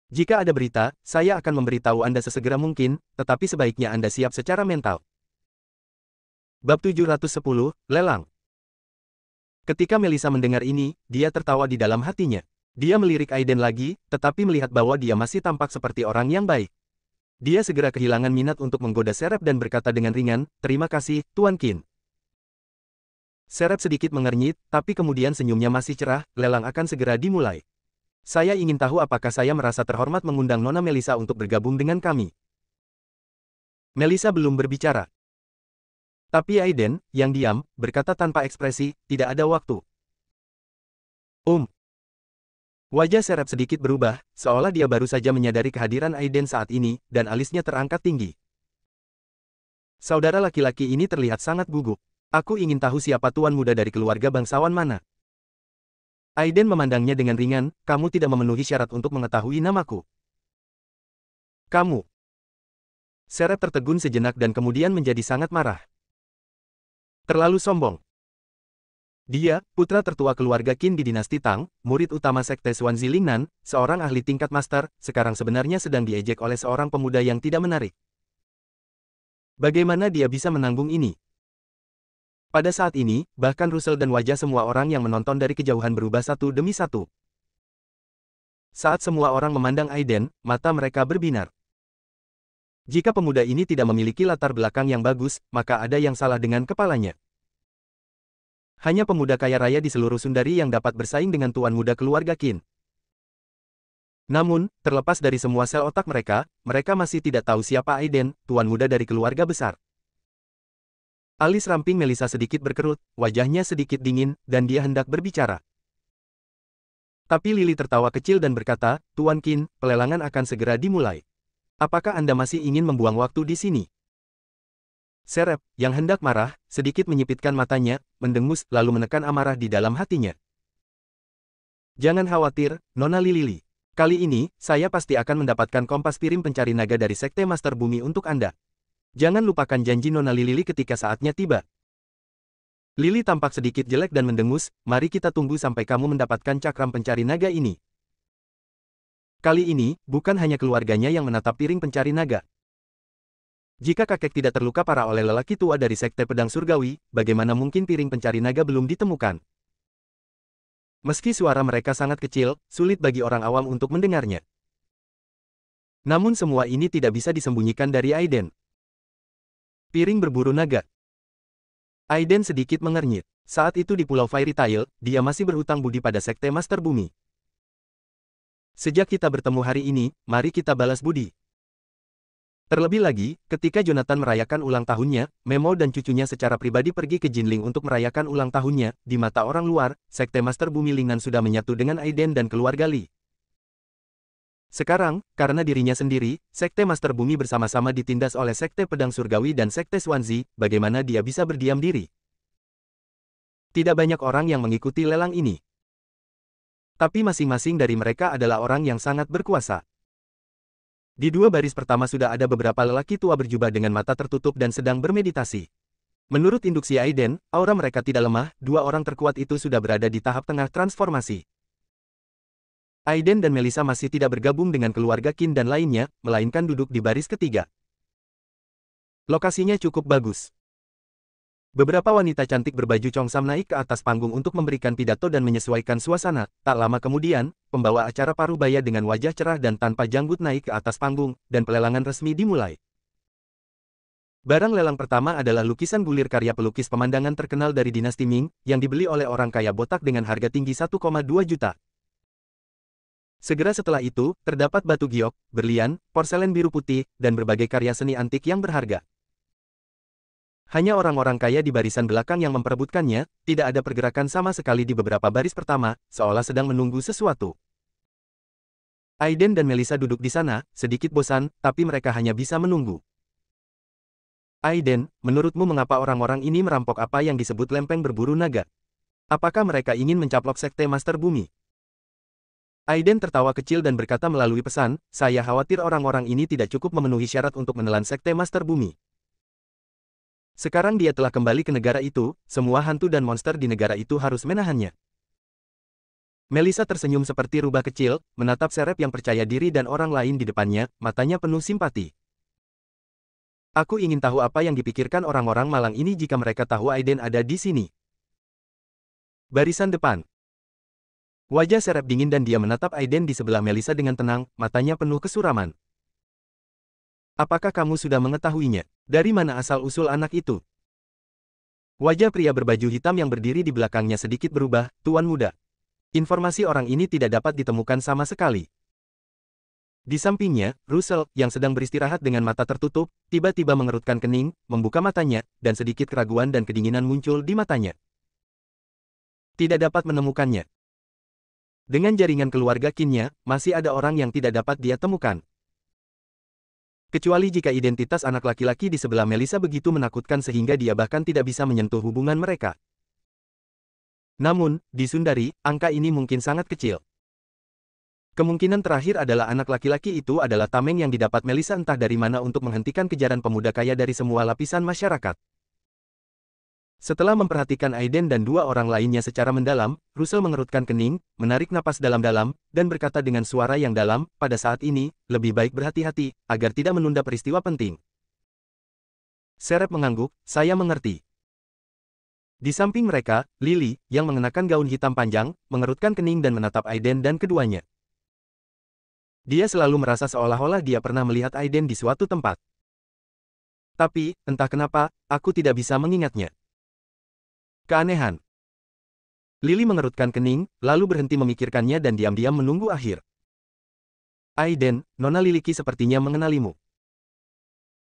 Jika ada berita, saya akan memberitahu Anda sesegera mungkin, tetapi sebaiknya Anda siap secara mental. Bab 710, Lelang. Ketika Melisa mendengar ini, dia tertawa di dalam hatinya. Dia melirik Aiden lagi, tetapi melihat bahwa dia masih tampak seperti orang yang baik. Dia segera kehilangan minat untuk menggoda Serep dan berkata dengan ringan, terima kasih, Tuan Qin. Serep sedikit mengernyit, tapi kemudian senyumnya masih cerah, lelang akan segera dimulai. Saya ingin tahu apakah saya merasa terhormat mengundang Nona Melisa untuk bergabung dengan kami. Melisa belum berbicara. Tapi Aiden, yang diam, berkata tanpa ekspresi, tidak ada waktu. Wajah Serep sedikit berubah, seolah dia baru saja menyadari kehadiran Aiden saat ini, dan alisnya terangkat tinggi. Saudara laki-laki ini terlihat sangat gugup. Aku ingin tahu siapa tuan muda dari keluarga bangsawan mana. Aiden memandangnya dengan ringan, kamu tidak memenuhi syarat untuk mengetahui namaku. Kamu. Serep tertegun sejenak dan kemudian menjadi sangat marah. Terlalu sombong. Dia, putra tertua keluarga Qin di dinasti Tang, murid utama Sekte Swansea Lingnan, seorang ahli tingkat master, sekarang sebenarnya sedang diejek oleh seorang pemuda yang tidak menarik. Bagaimana dia bisa menanggung ini? Pada saat ini, bahkan Russell dan wajah semua orang yang menonton dari kejauhan berubah satu demi satu. Saat semua orang memandang Aiden, mata mereka berbinar. Jika pemuda ini tidak memiliki latar belakang yang bagus, maka ada yang salah dengan kepalanya. Hanya pemuda kaya raya di seluruh Sundari yang dapat bersaing dengan tuan muda keluarga Qin. Namun, terlepas dari semua sel otak mereka, mereka masih tidak tahu siapa Aiden, tuan muda dari keluarga besar. Alis ramping Melissa sedikit berkerut, wajahnya sedikit dingin, dan dia hendak berbicara. Tapi Lily tertawa kecil dan berkata, Tuan Qin, pelelangan akan segera dimulai. Apakah Anda masih ingin membuang waktu di sini? Serep, yang hendak marah, sedikit menyipitkan matanya, mendengus, lalu menekan amarah di dalam hatinya. Jangan khawatir, Nona Lily. Kali ini, saya pasti akan mendapatkan kompas piring pencari naga dari Sekte Master Bumi untuk Anda. Jangan lupakan janji Nona Lily ketika saatnya tiba. Lily tampak sedikit jelek dan mendengus, mari kita tunggu sampai kamu mendapatkan cakram pencari naga ini. Kali ini, bukan hanya keluarganya yang menatap piring pencari naga. Jika kakek tidak terluka parah oleh lelaki tua dari Sekte Pedang Surgawi, bagaimana mungkin piring pencari naga belum ditemukan? Meski suara mereka sangat kecil, sulit bagi orang awam untuk mendengarnya. Namun semua ini tidak bisa disembunyikan dari Aiden. Piring berburu naga. Aiden sedikit mengernyit. Saat itu di Pulau Fairy Tail, dia masih berhutang budi pada Sekte Master Bumi. Sejak kita bertemu hari ini, mari kita balas budi. Terlebih lagi, ketika Jonathan merayakan ulang tahunnya, Memo dan cucunya secara pribadi pergi ke Jinling untuk merayakan ulang tahunnya, di mata orang luar, Sekte Master Bumi Lingnan sudah menyatu dengan Aiden dan keluarga Li. Sekarang, karena dirinya sendiri, Sekte Master Bumi bersama-sama ditindas oleh Sekte Pedang Surgawi dan Sekte Swansea, bagaimana dia bisa berdiam diri? Tidak banyak orang yang mengikuti lelang ini. Tapi masing-masing dari mereka adalah orang yang sangat berkuasa. Di dua baris pertama sudah ada beberapa lelaki tua berjubah dengan mata tertutup dan sedang bermeditasi. Menurut induksi Aiden, aura mereka tidak lemah, dua orang terkuat itu sudah berada di tahap tengah transformasi. Aiden dan Melissa masih tidak bergabung dengan keluarga Qin dan lainnya, melainkan duduk di baris ketiga. Lokasinya cukup bagus. Beberapa wanita cantik berbaju congsam naik ke atas panggung untuk memberikan pidato dan menyesuaikan suasana. Tak lama kemudian, pembawa acara Parubaya dengan wajah cerah dan tanpa janggut naik ke atas panggung, dan pelelangan resmi dimulai. Barang lelang pertama adalah lukisan bulir karya pelukis pemandangan terkenal dari dinasti Ming, yang dibeli oleh orang kaya botak dengan harga tinggi 1,2 juta. Segera setelah itu, terdapat batu giok, berlian, porselen biru putih, dan berbagai karya seni antik yang berharga. Hanya orang-orang kaya di barisan belakang yang memperebutkannya, tidak ada pergerakan sama sekali di beberapa baris pertama, seolah sedang menunggu sesuatu. Aiden dan Melissa duduk di sana, sedikit bosan, tapi mereka hanya bisa menunggu. Aiden, menurutmu mengapa orang-orang ini merampok apa yang disebut lempeng berburu naga? Apakah mereka ingin mencaplok Sekte Master Bumi? Aiden tertawa kecil dan berkata melalui pesan, saya khawatir orang-orang ini tidak cukup memenuhi syarat untuk menelan Sekte Master Bumi. Sekarang dia telah kembali ke negara itu, semua hantu dan monster di negara itu harus menahannya. Melissa tersenyum seperti rubah kecil, menatap Serep yang percaya diri dan orang lain di depannya, matanya penuh simpati. Aku ingin tahu apa yang dipikirkan orang-orang malang ini jika mereka tahu Aiden ada di sini. Barisan depan. Wajah Serep dingin dan dia menatap Aiden di sebelah Melissa dengan tenang, matanya penuh kesuraman. Apakah kamu sudah mengetahuinya? Dari mana asal-usul anak itu? Wajah pria berbaju hitam yang berdiri di belakangnya sedikit berubah, Tuan Muda. Informasi orang ini tidak dapat ditemukan sama sekali. Di sampingnya, Russell, yang sedang beristirahat dengan mata tertutup, tiba-tiba mengerutkan kening, membuka matanya, dan sedikit keraguan dan kedinginan muncul di matanya. Tidak dapat menemukannya. Dengan jaringan keluarga Qin-nya, masih ada orang yang tidak dapat dia temukan. Kecuali jika identitas anak laki-laki di sebelah Melissa begitu menakutkan sehingga dia bahkan tidak bisa menyentuh hubungan mereka. Namun, di Sundari, angka ini mungkin sangat kecil. Kemungkinan terakhir adalah anak laki-laki itu adalah tameng yang didapat Melissa entah dari mana untuk menghentikan kejaran pemuda kaya dari semua lapisan masyarakat. Setelah memperhatikan Aiden dan dua orang lainnya secara mendalam, Russell mengerutkan kening, menarik napas dalam-dalam, dan berkata dengan suara yang dalam, pada saat ini, lebih baik berhati-hati, agar tidak menunda peristiwa penting. Serep mengangguk, saya mengerti. Di samping mereka, Lily, yang mengenakan gaun hitam panjang, mengerutkan kening dan menatap Aiden dan keduanya. Dia selalu merasa seolah-olah dia pernah melihat Aiden di suatu tempat. Tapi, entah kenapa, aku tidak bisa mengingatnya. Keanehan. Lily mengerutkan kening, lalu berhenti memikirkannya dan diam-diam menunggu akhir. Aiden, Nona Liliki sepertinya mengenalimu.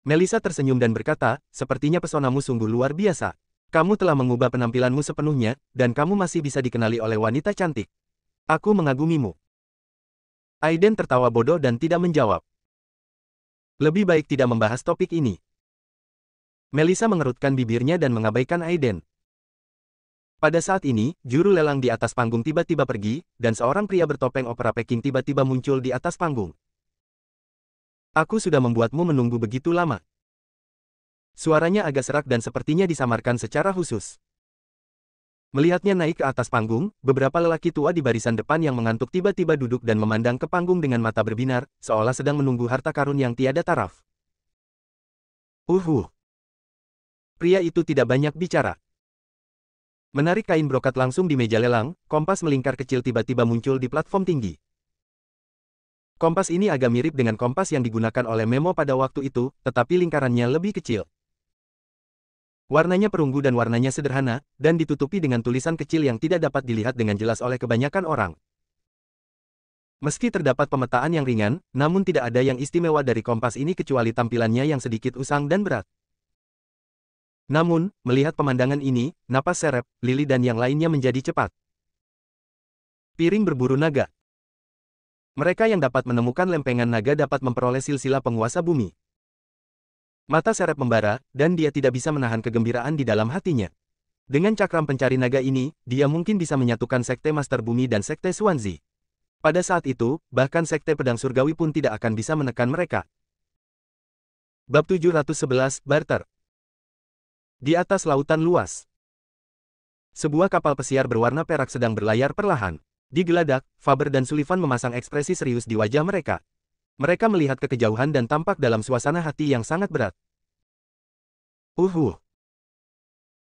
Melissa tersenyum dan berkata, sepertinya pesonamu sungguh luar biasa. Kamu telah mengubah penampilanmu sepenuhnya, dan kamu masih bisa dikenali oleh wanita cantik. Aku mengagumimu. Aiden tertawa bodoh dan tidak menjawab. Lebih baik tidak membahas topik ini. Melissa mengerutkan bibirnya dan mengabaikan Aiden. Pada saat ini, juru lelang di atas panggung tiba-tiba pergi, dan seorang pria bertopeng opera Peking tiba-tiba muncul di atas panggung. Aku sudah membuatmu menunggu begitu lama. Suaranya agak serak dan sepertinya disamarkan secara khusus. Melihatnya naik ke atas panggung, beberapa lelaki tua di barisan depan yang mengantuk tiba-tiba duduk dan memandang ke panggung dengan mata berbinar, seolah sedang menunggu harta karun yang tiada taraf. Pria itu tidak banyak bicara. Menarik kain brokat langsung di meja lelang, kompas melingkar kecil tiba-tiba muncul di platform tinggi. Kompas ini agak mirip dengan kompas yang digunakan oleh Memo pada waktu itu, tetapi lingkarannya lebih kecil. Warnanya perunggu dan warnanya sederhana, dan ditutupi dengan tulisan kecil yang tidak dapat dilihat dengan jelas oleh kebanyakan orang. Meski terdapat pemetaan yang ringan, namun tidak ada yang istimewa dari kompas ini kecuali tampilannya yang sedikit usang dan berat. Namun, melihat pemandangan ini, napas Serep, Lily dan yang lainnya menjadi cepat. Piring berburu naga. Mereka yang dapat menemukan lempengan naga dapat memperoleh silsilah penguasa bumi. Mata Serep membara, dan dia tidak bisa menahan kegembiraan di dalam hatinya. Dengan cakram pencari naga ini, dia mungkin bisa menyatukan Sekte Master Bumi dan Sekte Swansea. Pada saat itu, bahkan Sekte Pedang Surgawi pun tidak akan bisa menekan mereka. Bab 711, Barter. Di atas lautan luas. Sebuah kapal pesiar berwarna perak sedang berlayar perlahan. Di geladak, Faber dan Sullivan memasang ekspresi serius di wajah mereka. Mereka melihat ke kejauhan dan tampak dalam suasana hati yang sangat berat.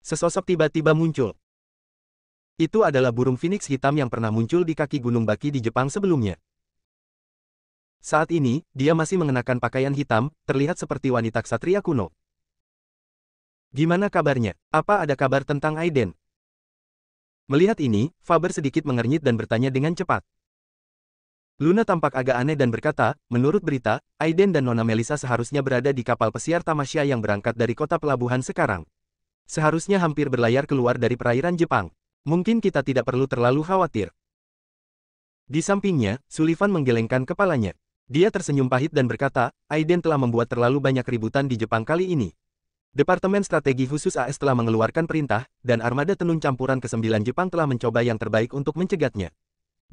Sesosok tiba-tiba muncul. Itu adalah burung phoenix hitam yang pernah muncul di kaki Gunung Baki di Jepang sebelumnya. Saat ini, dia masih mengenakan pakaian hitam, terlihat seperti wanita ksatria kuno. Gimana kabarnya? Apa ada kabar tentang Aiden? Melihat ini, Faber sedikit mengernyit dan bertanya dengan cepat. Luna tampak agak aneh dan berkata, menurut berita, Aiden dan Nona Melissa seharusnya berada di kapal pesiar Tamasya yang berangkat dari kota pelabuhan sekarang. Seharusnya hampir berlayar keluar dari perairan Jepang. Mungkin kita tidak perlu terlalu khawatir. Di sampingnya, Sullivan menggelengkan kepalanya. Dia tersenyum pahit dan berkata, Aiden telah membuat terlalu banyak ributan di Jepang kali ini. Departemen Strategi Khusus AS telah mengeluarkan perintah, dan armada tenun campuran ke-9 Jepang telah mencoba yang terbaik untuk mencegatnya.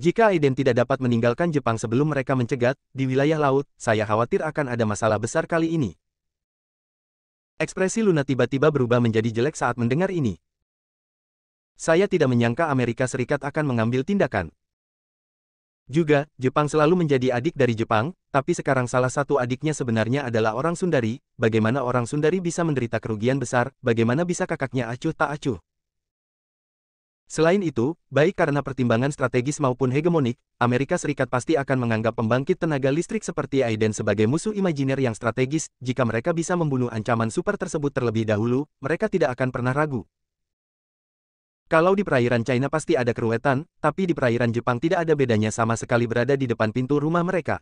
Jika Aiden tidak dapat meninggalkan Jepang sebelum mereka mencegat, di wilayah laut, saya khawatir akan ada masalah besar kali ini. Ekspresi Luna tiba-tiba berubah menjadi jelek saat mendengar ini. Saya tidak menyangka Amerika Serikat akan mengambil tindakan. Juga, Jepang selalu menjadi adik dari Jepang, tapi sekarang salah satu adiknya sebenarnya adalah orang Sundari. Bagaimana orang Sundari bisa menderita kerugian besar, bagaimana bisa kakaknya acuh tak acuh. Selain itu, baik karena pertimbangan strategis maupun hegemonik, Amerika Serikat pasti akan menganggap pembangkit tenaga listrik seperti Aiden sebagai musuh imajiner yang strategis. Jika mereka bisa membunuh ancaman super tersebut terlebih dahulu, mereka tidak akan pernah ragu. Kalau di perairan China pasti ada keruwetan, tapi di perairan Jepang tidak ada bedanya sama sekali berada di depan pintu rumah mereka.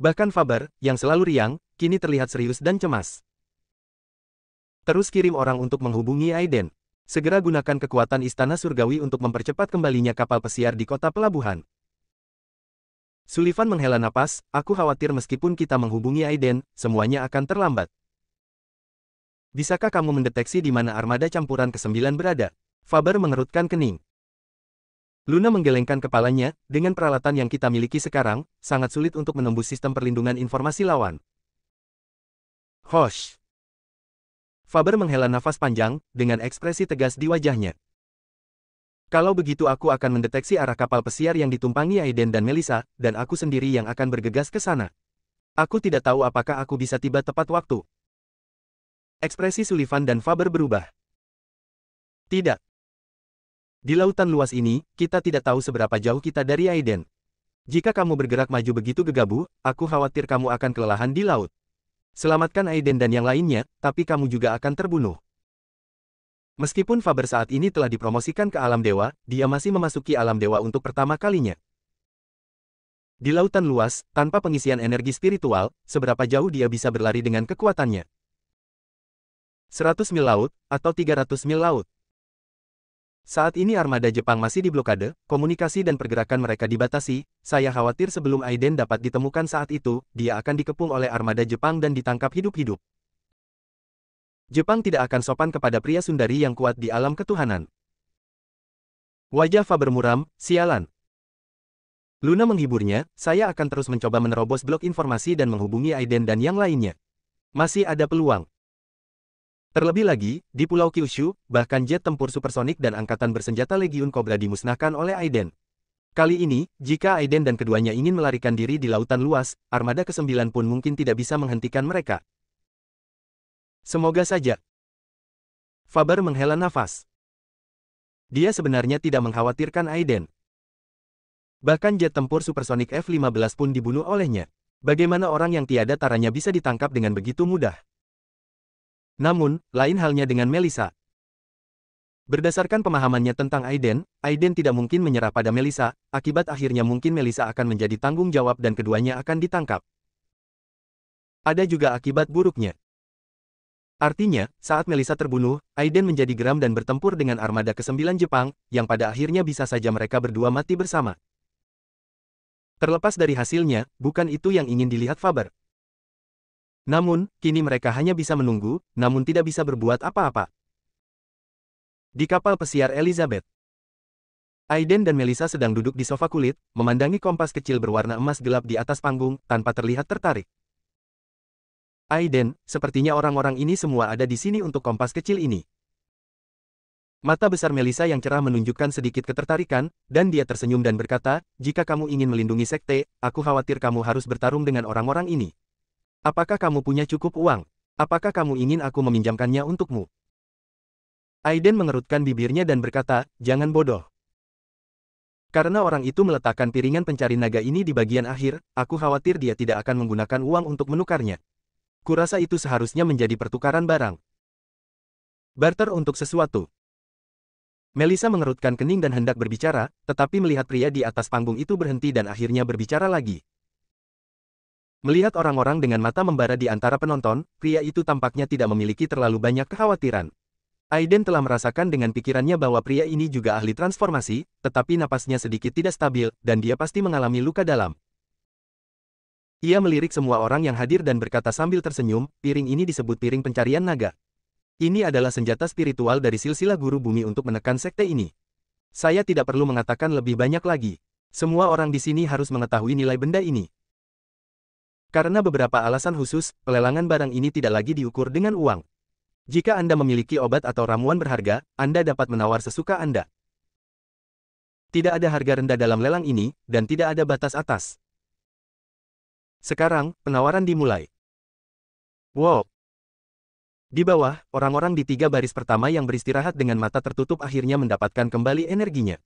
Bahkan Faber, yang selalu riang, kini terlihat serius dan cemas. Terus kirim orang untuk menghubungi Aiden. Segera gunakan kekuatan Istana Surgawi untuk mempercepat kembalinya kapal pesiar di kota pelabuhan. Sullivan menghela napas, aku khawatir meskipun kita menghubungi Aiden, semuanya akan terlambat. Bisakah kamu mendeteksi di mana armada campuran ke-9 berada? Faber mengerutkan kening. Luna menggelengkan kepalanya, dengan peralatan yang kita miliki sekarang, sangat sulit untuk menembus sistem perlindungan informasi lawan. Hosh! Faber menghela nafas panjang, dengan ekspresi tegas di wajahnya. Kalau begitu aku akan mendeteksi arah kapal pesiar yang ditumpangi Aiden dan Melissa, dan aku sendiri yang akan bergegas ke sana. Aku tidak tahu apakah aku bisa tiba tepat waktu. Ekspresi Sullivan dan Faber berubah. Tidak. Di lautan luas ini, kita tidak tahu seberapa jauh kita dari Aiden. Jika kamu bergerak maju begitu gegabah, aku khawatir kamu akan kelelahan di laut. Selamatkan Aiden dan yang lainnya, tapi kamu juga akan terbunuh. Meskipun Faber saat ini telah dipromosikan ke alam dewa, dia masih memasuki alam dewa untuk pertama kalinya. Di lautan luas, tanpa pengisian energi spiritual, seberapa jauh dia bisa berlari dengan kekuatannya? 100 mil laut, atau 300 mil laut. Saat ini armada Jepang masih diblokade, komunikasi dan pergerakan mereka dibatasi. Saya khawatir sebelum Aiden dapat ditemukan saat itu, dia akan dikepung oleh armada Jepang dan ditangkap hidup-hidup. Jepang tidak akan sopan kepada pria sundari yang kuat di alam ketuhanan. Wajah Faber muram, sialan. Luna menghiburnya, saya akan terus mencoba menerobos blok informasi dan menghubungi Aiden dan yang lainnya. Masih ada peluang. Terlebih lagi, di Pulau Kyushu, bahkan jet tempur supersonik dan angkatan bersenjata Legiun Cobra dimusnahkan oleh Aiden. Kali ini, jika Aiden dan keduanya ingin melarikan diri di lautan luas, armada ke-9 pun mungkin tidak bisa menghentikan mereka. Semoga saja. Faber menghela nafas. Dia sebenarnya tidak mengkhawatirkan Aiden. Bahkan jet tempur supersonik F-15 pun dibunuh olehnya. Bagaimana orang yang tiada taranya bisa ditangkap dengan begitu mudah? Namun, lain halnya dengan Melissa. Berdasarkan pemahamannya tentang Aiden, Aiden tidak mungkin menyerah pada Melissa, akibat akhirnya mungkin Melissa akan menjadi tanggung jawab dan keduanya akan ditangkap. Ada juga akibat buruknya. Artinya, saat Melissa terbunuh, Aiden menjadi geram dan bertempur dengan armada ke-9 Jepang, yang pada akhirnya bisa saja mereka berdua mati bersama. Terlepas dari hasilnya, bukan itu yang ingin dilihat Faber. Namun, kini mereka hanya bisa menunggu, namun tidak bisa berbuat apa-apa. Di kapal pesiar Elizabeth, Aiden dan Melissa sedang duduk di sofa kulit, memandangi kompas kecil berwarna emas gelap di atas panggung, tanpa terlihat tertarik. Aiden, sepertinya orang-orang ini semua ada di sini untuk kompas kecil ini. Mata besar Melissa yang cerah menunjukkan sedikit ketertarikan, dan dia tersenyum dan berkata, jika kamu ingin melindungi sekte, aku khawatir kamu harus bertarung dengan orang-orang ini. Apakah kamu punya cukup uang? Apakah kamu ingin aku meminjamkannya untukmu? Aiden mengerutkan bibirnya dan berkata, jangan bodoh. Karena orang itu meletakkan piringan pencari naga ini di bagian akhir, aku khawatir dia tidak akan menggunakan uang untuk menukarnya. Kurasa itu seharusnya menjadi pertukaran barang. Barter untuk sesuatu. Melissa mengerutkan kening dan hendak berbicara, tetapi melihat pria di atas panggung itu berhenti dan akhirnya berbicara lagi. Melihat orang-orang dengan mata membara di antara penonton, pria itu tampaknya tidak memiliki terlalu banyak kekhawatiran. Aiden telah merasakan dengan pikirannya bahwa pria ini juga ahli transformasi, tetapi napasnya sedikit tidak stabil, dan dia pasti mengalami luka dalam. Ia melirik semua orang yang hadir dan berkata sambil tersenyum, piring ini disebut piring pencarian naga. Ini adalah senjata spiritual dari silsilah guru bumi untuk menekan sekte ini. Saya tidak perlu mengatakan lebih banyak lagi. Semua orang di sini harus mengetahui nilai benda ini. Karena beberapa alasan khusus, pelelangan barang ini tidak lagi diukur dengan uang. Jika Anda memiliki obat atau ramuan berharga, Anda dapat menawar sesuka Anda. Tidak ada harga rendah dalam lelang ini, dan tidak ada batas atas. Sekarang, penawaran dimulai. Wow! Di bawah, orang-orang di 3 baris pertama yang beristirahat dengan mata tertutup akhirnya mendapatkan kembali energinya.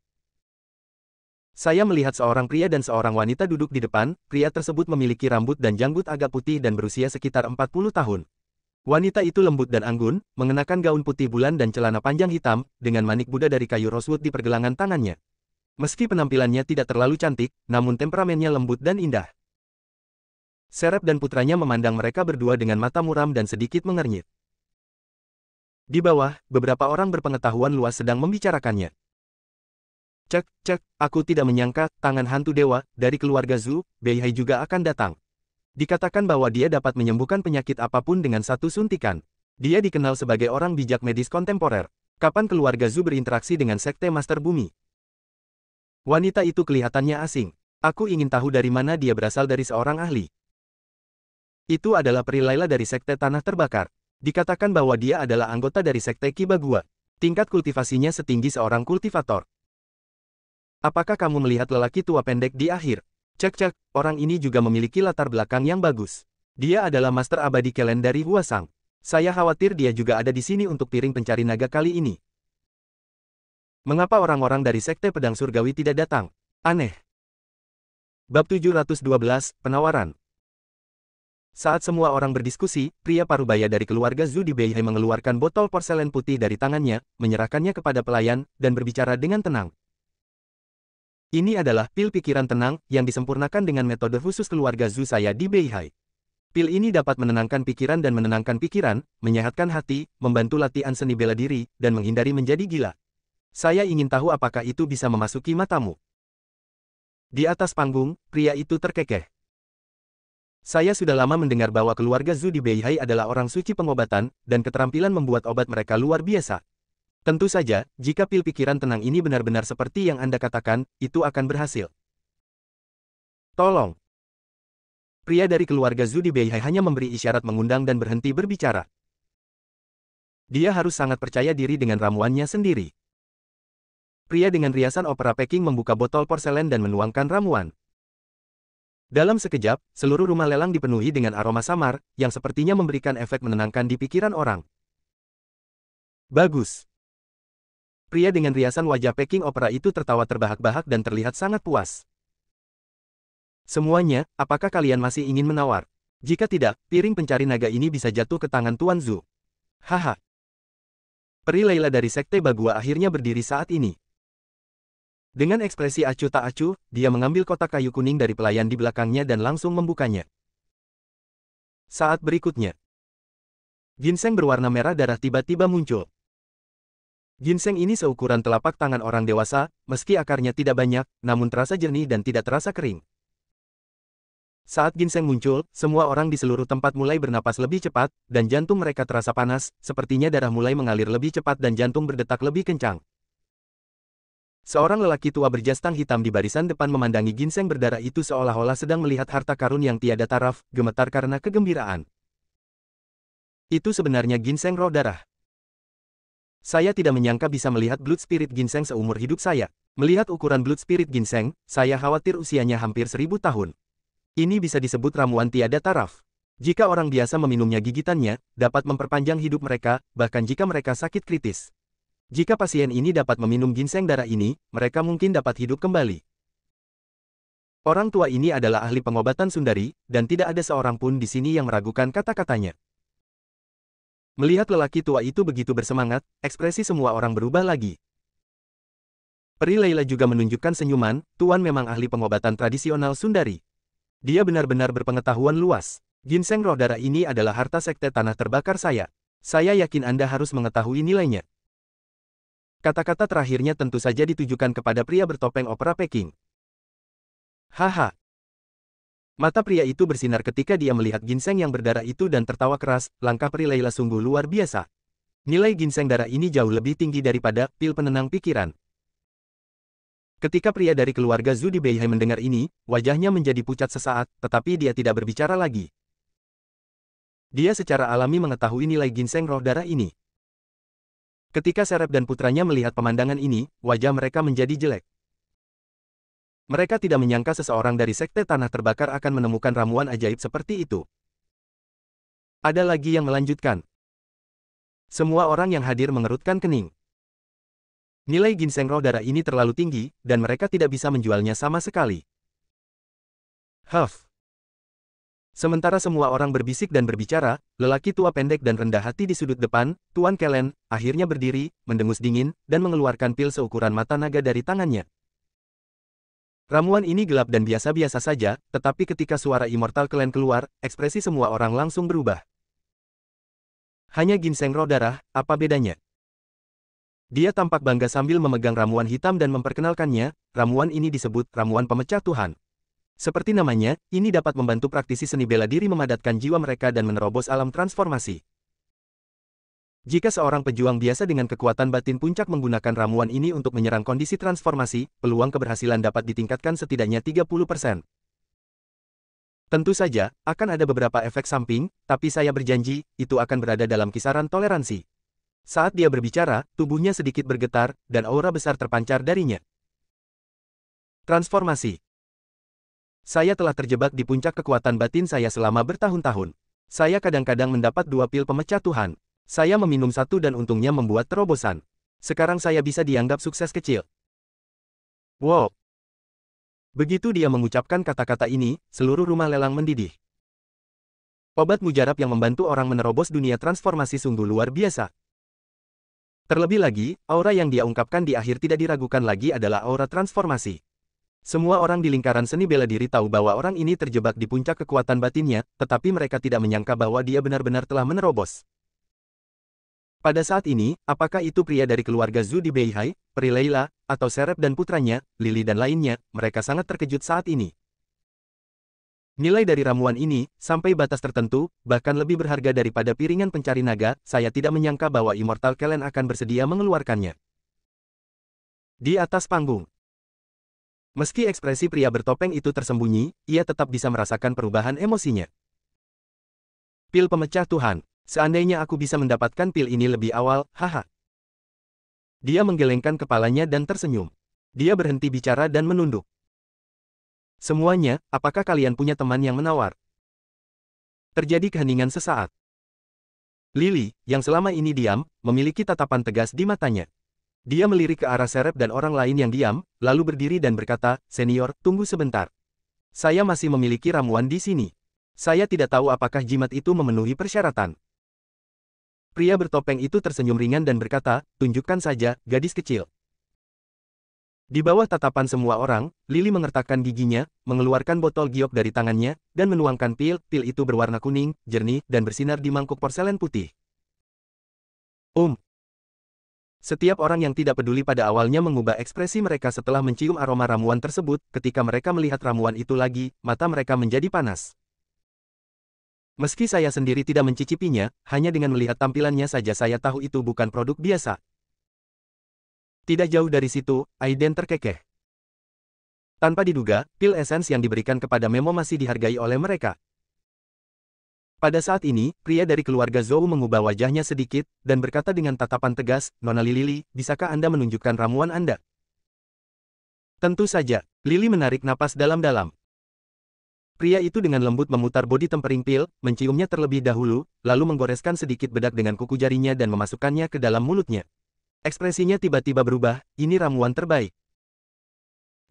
Saya melihat seorang pria dan seorang wanita duduk di depan, pria tersebut memiliki rambut dan janggut agak putih dan berusia sekitar 40 tahun. Wanita itu lembut dan anggun, mengenakan gaun putih bulan dan celana panjang hitam, dengan manik Buddha dari kayu rosewood di pergelangan tangannya. Meski penampilannya tidak terlalu cantik, namun temperamennya lembut dan indah. Serep dan putranya memandang mereka berdua dengan mata muram dan sedikit mengernyit. Di bawah, beberapa orang berpengetahuan luas sedang membicarakannya. Cek, aku tidak menyangka, tangan hantu dewa, dari keluarga Zhu, Beihai juga akan datang. Dikatakan bahwa dia dapat menyembuhkan penyakit apapun dengan satu suntikan. Dia dikenal sebagai orang bijak medis kontemporer. Kapan keluarga Zhu berinteraksi dengan sekte Master Bumi? Wanita itu kelihatannya asing. Aku ingin tahu dari mana dia berasal dari seorang ahli. Itu adalah peri Laila dari sekte Tanah Terbakar. Dikatakan bahwa dia adalah anggota dari sekte Kibagua. Tingkat kultivasinya setinggi seorang kultivator. Apakah kamu melihat lelaki tua pendek di akhir? Cek, orang ini juga memiliki latar belakang yang bagus. Dia adalah Master Abadi Kelen dari Huasang. Saya khawatir dia juga ada di sini untuk piring pencari naga kali ini. Mengapa orang-orang dari sekte pedang surgawi tidak datang? Aneh. Bab 712, Penawaran. Saat semua orang berdiskusi, pria parubaya dari keluarga Zhu di Beihai mengeluarkan botol porselen putih dari tangannya, menyerahkannya kepada pelayan, dan berbicara dengan tenang. Ini adalah pil pikiran tenang yang disempurnakan dengan metode khusus keluarga Zhu saya di Beihai. Pil ini dapat menenangkan pikiran dan menenangkan pikiran, menyehatkan hati, membantu latihan seni bela diri, dan menghindari menjadi gila. Saya ingin tahu apakah itu bisa memasuki matamu. Di atas panggung, pria itu terkekeh. Saya sudah lama mendengar bahwa keluarga Zhu di Beihai adalah orang suci pengobatan, dan keterampilan membuat obat mereka luar biasa. Tentu saja, jika pil pikiran tenang ini benar-benar seperti yang Anda katakan, itu akan berhasil. Tolong. Pria dari keluarga Zhu di Beihai hanya memberi isyarat mengundang dan berhenti berbicara. Dia harus sangat percaya diri dengan ramuannya sendiri. Pria dengan riasan opera Peking membuka botol porselen dan menuangkan ramuan. Dalam sekejap, seluruh rumah lelang dipenuhi dengan aroma samar, yang sepertinya memberikan efek menenangkan di pikiran orang. Bagus. Pria dengan riasan wajah Peking opera itu tertawa terbahak-bahak dan terlihat sangat puas. Semuanya, apakah kalian masih ingin menawar? Jika tidak, piring pencari naga ini bisa jatuh ke tangan Tuan Zhu. Haha. Peri Leila dari Sekte Bagua akhirnya berdiri saat ini. Dengan ekspresi acuh tak acuh, dia mengambil kotak kayu kuning dari pelayan di belakangnya dan langsung membukanya. Saat berikutnya, ginseng berwarna merah darah tiba-tiba muncul. Ginseng ini seukuran telapak tangan orang dewasa, meski akarnya tidak banyak, namun terasa jernih dan tidak terasa kering. Saat ginseng muncul, semua orang di seluruh tempat mulai bernapas lebih cepat, dan jantung mereka terasa panas, sepertinya darah mulai mengalir lebih cepat dan jantung berdetak lebih kencang. Seorang lelaki tua berjas tang hitam di barisan depan memandangi ginseng berdarah itu seolah-olah sedang melihat harta karun yang tiada taraf, gemetar karena kegembiraan. Itu sebenarnya ginseng roh darah. Saya tidak menyangka bisa melihat Blood Spirit ginseng seumur hidup saya. Melihat ukuran Blood Spirit ginseng, saya khawatir usianya hampir 1000 tahun. Ini bisa disebut ramuan tiada taraf. Jika orang biasa meminumnya gigitannya, dapat memperpanjang hidup mereka, bahkan jika mereka sakit kritis. Jika pasien ini dapat meminum ginseng darah ini, mereka mungkin dapat hidup kembali. Orang tua ini adalah ahli pengobatan Sundari, dan tidak ada seorang pun di sini yang meragukan kata-katanya. Melihat lelaki tua itu begitu bersemangat, ekspresi semua orang berubah lagi. Peri Leila juga menunjukkan senyuman, Tuan memang ahli pengobatan tradisional Sundari. Dia benar-benar berpengetahuan luas. Ginseng roh darah ini adalah harta sekte tanah terbakar saya. Saya yakin Anda harus mengetahui nilainya. Kata-kata terakhirnya tentu saja ditujukan kepada pria bertopeng opera Peking. Haha. Mata pria itu bersinar ketika dia melihat ginseng yang berdarah itu dan tertawa keras, langkah Peri Leila sungguh luar biasa. Nilai ginseng darah ini jauh lebih tinggi daripada pil penenang pikiran. Ketika pria dari keluarga Zhu di Beihai mendengar ini, wajahnya menjadi pucat sesaat, tetapi dia tidak berbicara lagi. Dia secara alami mengetahui nilai ginseng roh darah ini. Ketika Serep dan putranya melihat pemandangan ini, wajah mereka menjadi jelek. Mereka tidak menyangka seseorang dari Sekte Tanah Terbakar akan menemukan ramuan ajaib seperti itu. Ada lagi yang melanjutkan. Semua orang yang hadir mengerutkan kening. Nilai ginseng roh darah ini terlalu tinggi, dan mereka tidak bisa menjualnya sama sekali. Huff. Sementara semua orang berbisik dan berbicara, lelaki tua pendek dan rendah hati di sudut depan, Tuan Kellen, akhirnya berdiri, mendengus dingin, dan mengeluarkan pil seukuran mata naga dari tangannya. Ramuan ini gelap dan biasa-biasa saja, tetapi ketika suara Immortal Kellen keluar, ekspresi semua orang langsung berubah. Hanya ginseng roh darah, apa bedanya? Dia tampak bangga sambil memegang ramuan hitam dan memperkenalkannya, ramuan ini disebut ramuan pemecah Tuhan. Seperti namanya, ini dapat membantu praktisi seni bela diri memadatkan jiwa mereka dan menerobos alam transformasi. Jika seorang pejuang biasa dengan kekuatan batin puncak menggunakan ramuan ini untuk menyerang kondisi transformasi, peluang keberhasilan dapat ditingkatkan setidaknya 30%. Tentu saja, akan ada beberapa efek samping, tapi saya berjanji, itu akan berada dalam kisaran toleransi. Saat dia berbicara, tubuhnya sedikit bergetar, dan aura besar terpancar darinya. Transformasi. Saya telah terjebak di puncak kekuatan batin saya selama bertahun-tahun. Saya kadang-kadang mendapat 2 pil pemecah Tuhan. Saya meminum 1 dan untungnya membuat terobosan. Sekarang saya bisa dianggap sukses kecil. Wow. Begitu dia mengucapkan kata-kata ini, seluruh rumah lelang mendidih. Obat mujarab yang membantu orang menerobos dunia transformasi sungguh luar biasa. Terlebih lagi, aura yang dia ungkapkan di akhir tidak diragukan lagi adalah aura transformasi. Semua orang di lingkaran seni bela diri tahu bahwa orang ini terjebak di puncak kekuatan batinnya, tetapi mereka tidak menyangka bahwa dia benar-benar telah menerobos. Pada saat ini, apakah itu pria dari keluarga Zhu di Beihai, Pri Leila, atau Serep dan putranya, Lily dan lainnya, mereka sangat terkejut saat ini. Nilai dari ramuan ini, sampai batas tertentu, bahkan lebih berharga daripada piringan pencari naga, saya tidak menyangka bahwa Immortal Kellen akan bersedia mengeluarkannya. Di atas panggung. Meski ekspresi pria bertopeng itu tersembunyi, ia tetap bisa merasakan perubahan emosinya. Pil pemecah Tuhan. Seandainya aku bisa mendapatkan pil ini lebih awal, haha. Dia menggelengkan kepalanya dan tersenyum. Dia berhenti bicara dan menunduk. Semuanya, apakah kalian punya teman yang menawar? Terjadi keheningan sesaat. Lily, yang selama ini diam, memiliki tatapan tegas di matanya. Dia melirik ke arah Serep dan orang lain yang diam, lalu berdiri dan berkata, "Senior, tunggu sebentar. Saya masih memiliki ramuan di sini. Saya tidak tahu apakah jimat itu memenuhi persyaratan." Pria bertopeng itu tersenyum ringan dan berkata, "Tunjukkan saja, gadis kecil." Di bawah tatapan semua orang, Lily mengertakkan giginya, mengeluarkan botol giok dari tangannya, dan menuangkan pil. Pil itu berwarna kuning, jernih, dan bersinar di mangkuk porselen putih. Setiap orang yang tidak peduli pada awalnya mengubah ekspresi mereka setelah mencium aroma ramuan tersebut. Ketika mereka melihat ramuan itu lagi, mata mereka menjadi panas. Meski saya sendiri tidak mencicipinya, hanya dengan melihat tampilannya saja saya tahu itu bukan produk biasa. Tidak jauh dari situ, Aiden terkekeh. Tanpa diduga, pil esens yang diberikan kepada Memo masih dihargai oleh mereka. Pada saat ini, pria dari keluarga Zhou mengubah wajahnya sedikit, dan berkata dengan tatapan tegas, "Nona Lily, bisakah Anda menunjukkan ramuan Anda?" Tentu saja, Lily menarik napas dalam-dalam. Pria itu dengan lembut memutar bodi tempering pil, menciumnya terlebih dahulu, lalu menggoreskan sedikit bedak dengan kuku jarinya dan memasukkannya ke dalam mulutnya. Ekspresinya tiba-tiba berubah, "Ini ramuan terbaik.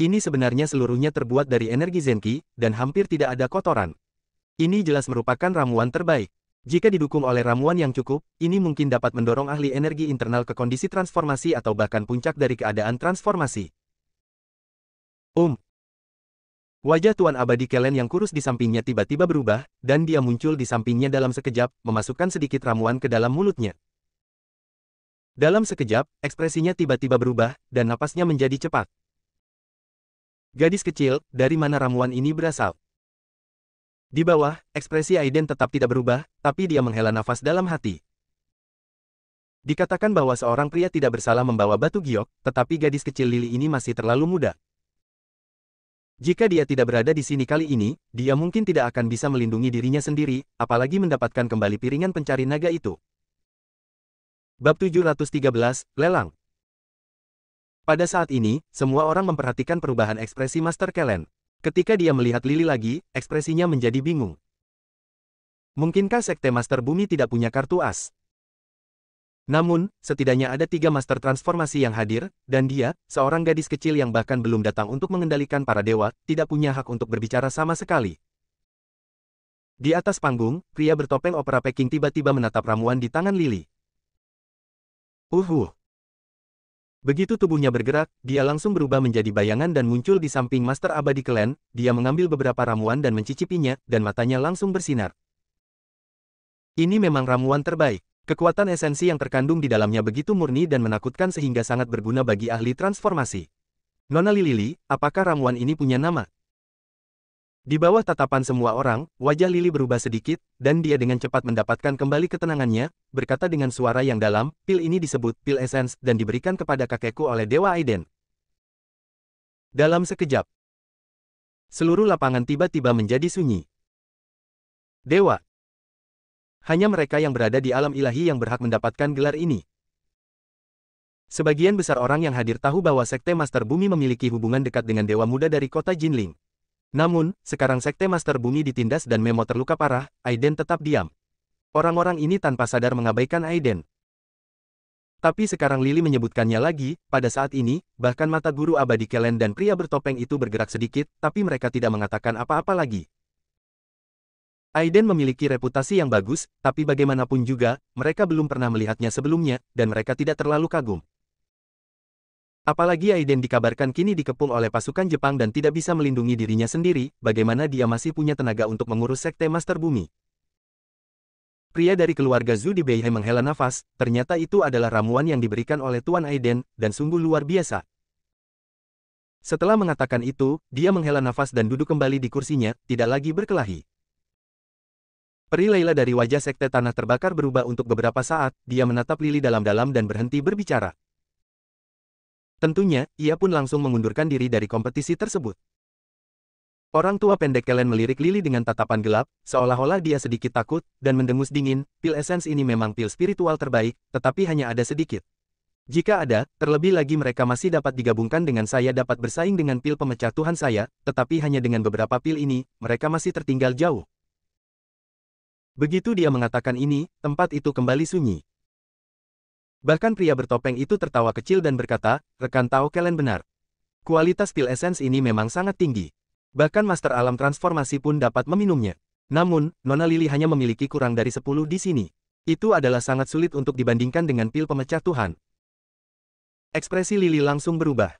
Ini sebenarnya seluruhnya terbuat dari energi Zenki, dan hampir tidak ada kotoran. Ini jelas merupakan ramuan terbaik. Jika didukung oleh ramuan yang cukup, ini mungkin dapat mendorong ahli energi internal ke kondisi transformasi atau bahkan puncak dari keadaan transformasi." Wajah Tuan Abadi Kellen yang kurus di sampingnya tiba-tiba berubah, dan dia muncul di sampingnya dalam sekejap, memasukkan sedikit ramuan ke dalam mulutnya. Dalam sekejap, ekspresinya tiba-tiba berubah, dan napasnya menjadi cepat. "Gadis kecil, dari mana ramuan ini berasal?" Di bawah, ekspresi Aiden tetap tidak berubah, tapi dia menghela nafas dalam hati. Dikatakan bahwa seorang pria tidak bersalah membawa batu giok, tetapi gadis kecil Lily ini masih terlalu muda. Jika dia tidak berada di sini kali ini, dia mungkin tidak akan bisa melindungi dirinya sendiri, apalagi mendapatkan kembali piringan pencari naga itu. Bab 713, Lelang. Pada saat ini, semua orang memperhatikan perubahan ekspresi Master Kellen. Ketika dia melihat Lily lagi, ekspresinya menjadi bingung. Mungkinkah Sekte Master Bumi tidak punya kartu as? Namun, setidaknya ada 3 Master Transformasi yang hadir, dan dia, seorang gadis kecil yang bahkan belum datang untuk mengendalikan para dewa, tidak punya hak untuk berbicara sama sekali. Di atas panggung, pria bertopeng Opera Peking tiba-tiba menatap ramuan di tangan Lily. Begitu tubuhnya bergerak, dia langsung berubah menjadi bayangan dan muncul di samping Master Abadi Kellen. Dia mengambil beberapa ramuan dan mencicipinya, dan matanya langsung bersinar. Ini memang ramuan terbaik. Kekuatan esensi yang terkandung di dalamnya begitu murni dan menakutkan sehingga sangat berguna bagi ahli transformasi. Nona Lily, apakah ramuan ini punya nama? Di bawah tatapan semua orang, wajah Lily berubah sedikit, dan dia dengan cepat mendapatkan kembali ketenangannya, berkata dengan suara yang dalam, "Pil ini disebut pil esens dan diberikan kepada kakekku oleh Dewa Aiden." Dalam sekejap, seluruh lapangan tiba-tiba menjadi sunyi. Dewa. Hanya mereka yang berada di alam ilahi yang berhak mendapatkan gelar ini. Sebagian besar orang yang hadir tahu bahwa Sekte Master Bumi memiliki hubungan dekat dengan Dewa Muda dari kota Jinling. Namun, sekarang Sekte Master Bumi ditindas dan Memo terluka parah, Aiden tetap diam. Orang-orang ini tanpa sadar mengabaikan Aiden. Tapi sekarang Lily menyebutkannya lagi, pada saat ini, bahkan mata guru abadi Kellen dan pria bertopeng itu bergerak sedikit, tapi mereka tidak mengatakan apa-apa lagi. Aiden memiliki reputasi yang bagus, tapi bagaimanapun juga, mereka belum pernah melihatnya sebelumnya, dan mereka tidak terlalu kagum. Apalagi Aiden dikabarkan kini dikepung oleh pasukan Jepang dan tidak bisa melindungi dirinya sendiri, bagaimana dia masih punya tenaga untuk mengurus Sekte Master Bumi. Pria dari keluarga Zhu di Beihai menghela nafas, ternyata itu adalah ramuan yang diberikan oleh Tuan Aiden, dan sungguh luar biasa. Setelah mengatakan itu, dia menghela nafas dan duduk kembali di kursinya, tidak lagi berkelahi. Peri Layla dari wajah Sekte Tanah Terbakar berubah untuk beberapa saat, dia menatap Lily dalam-dalam dan berhenti berbicara. Tentunya, ia pun langsung mengundurkan diri dari kompetisi tersebut. Orang tua pendek Kellen melirik Lily dengan tatapan gelap, seolah-olah dia sedikit takut, dan mendengus dingin. Pil esens ini memang pil spiritual terbaik, tetapi hanya ada sedikit. Jika ada, terlebih lagi mereka masih dapat digabungkan dengan saya dapat bersaing dengan pil pemecah Tuhan saya, tetapi hanya dengan beberapa pil ini, mereka masih tertinggal jauh. Begitu dia mengatakan ini, tempat itu kembali sunyi. Bahkan pria bertopeng itu tertawa kecil dan berkata, rekan Tao Kellen benar. Kualitas pil esens ini memang sangat tinggi. Bahkan Master Alam Transformasi pun dapat meminumnya. Namun, Nona Lily hanya memiliki kurang dari 10 di sini. Itu adalah sangat sulit untuk dibandingkan dengan pil pemecah Tuhan. Ekspresi Lily langsung berubah.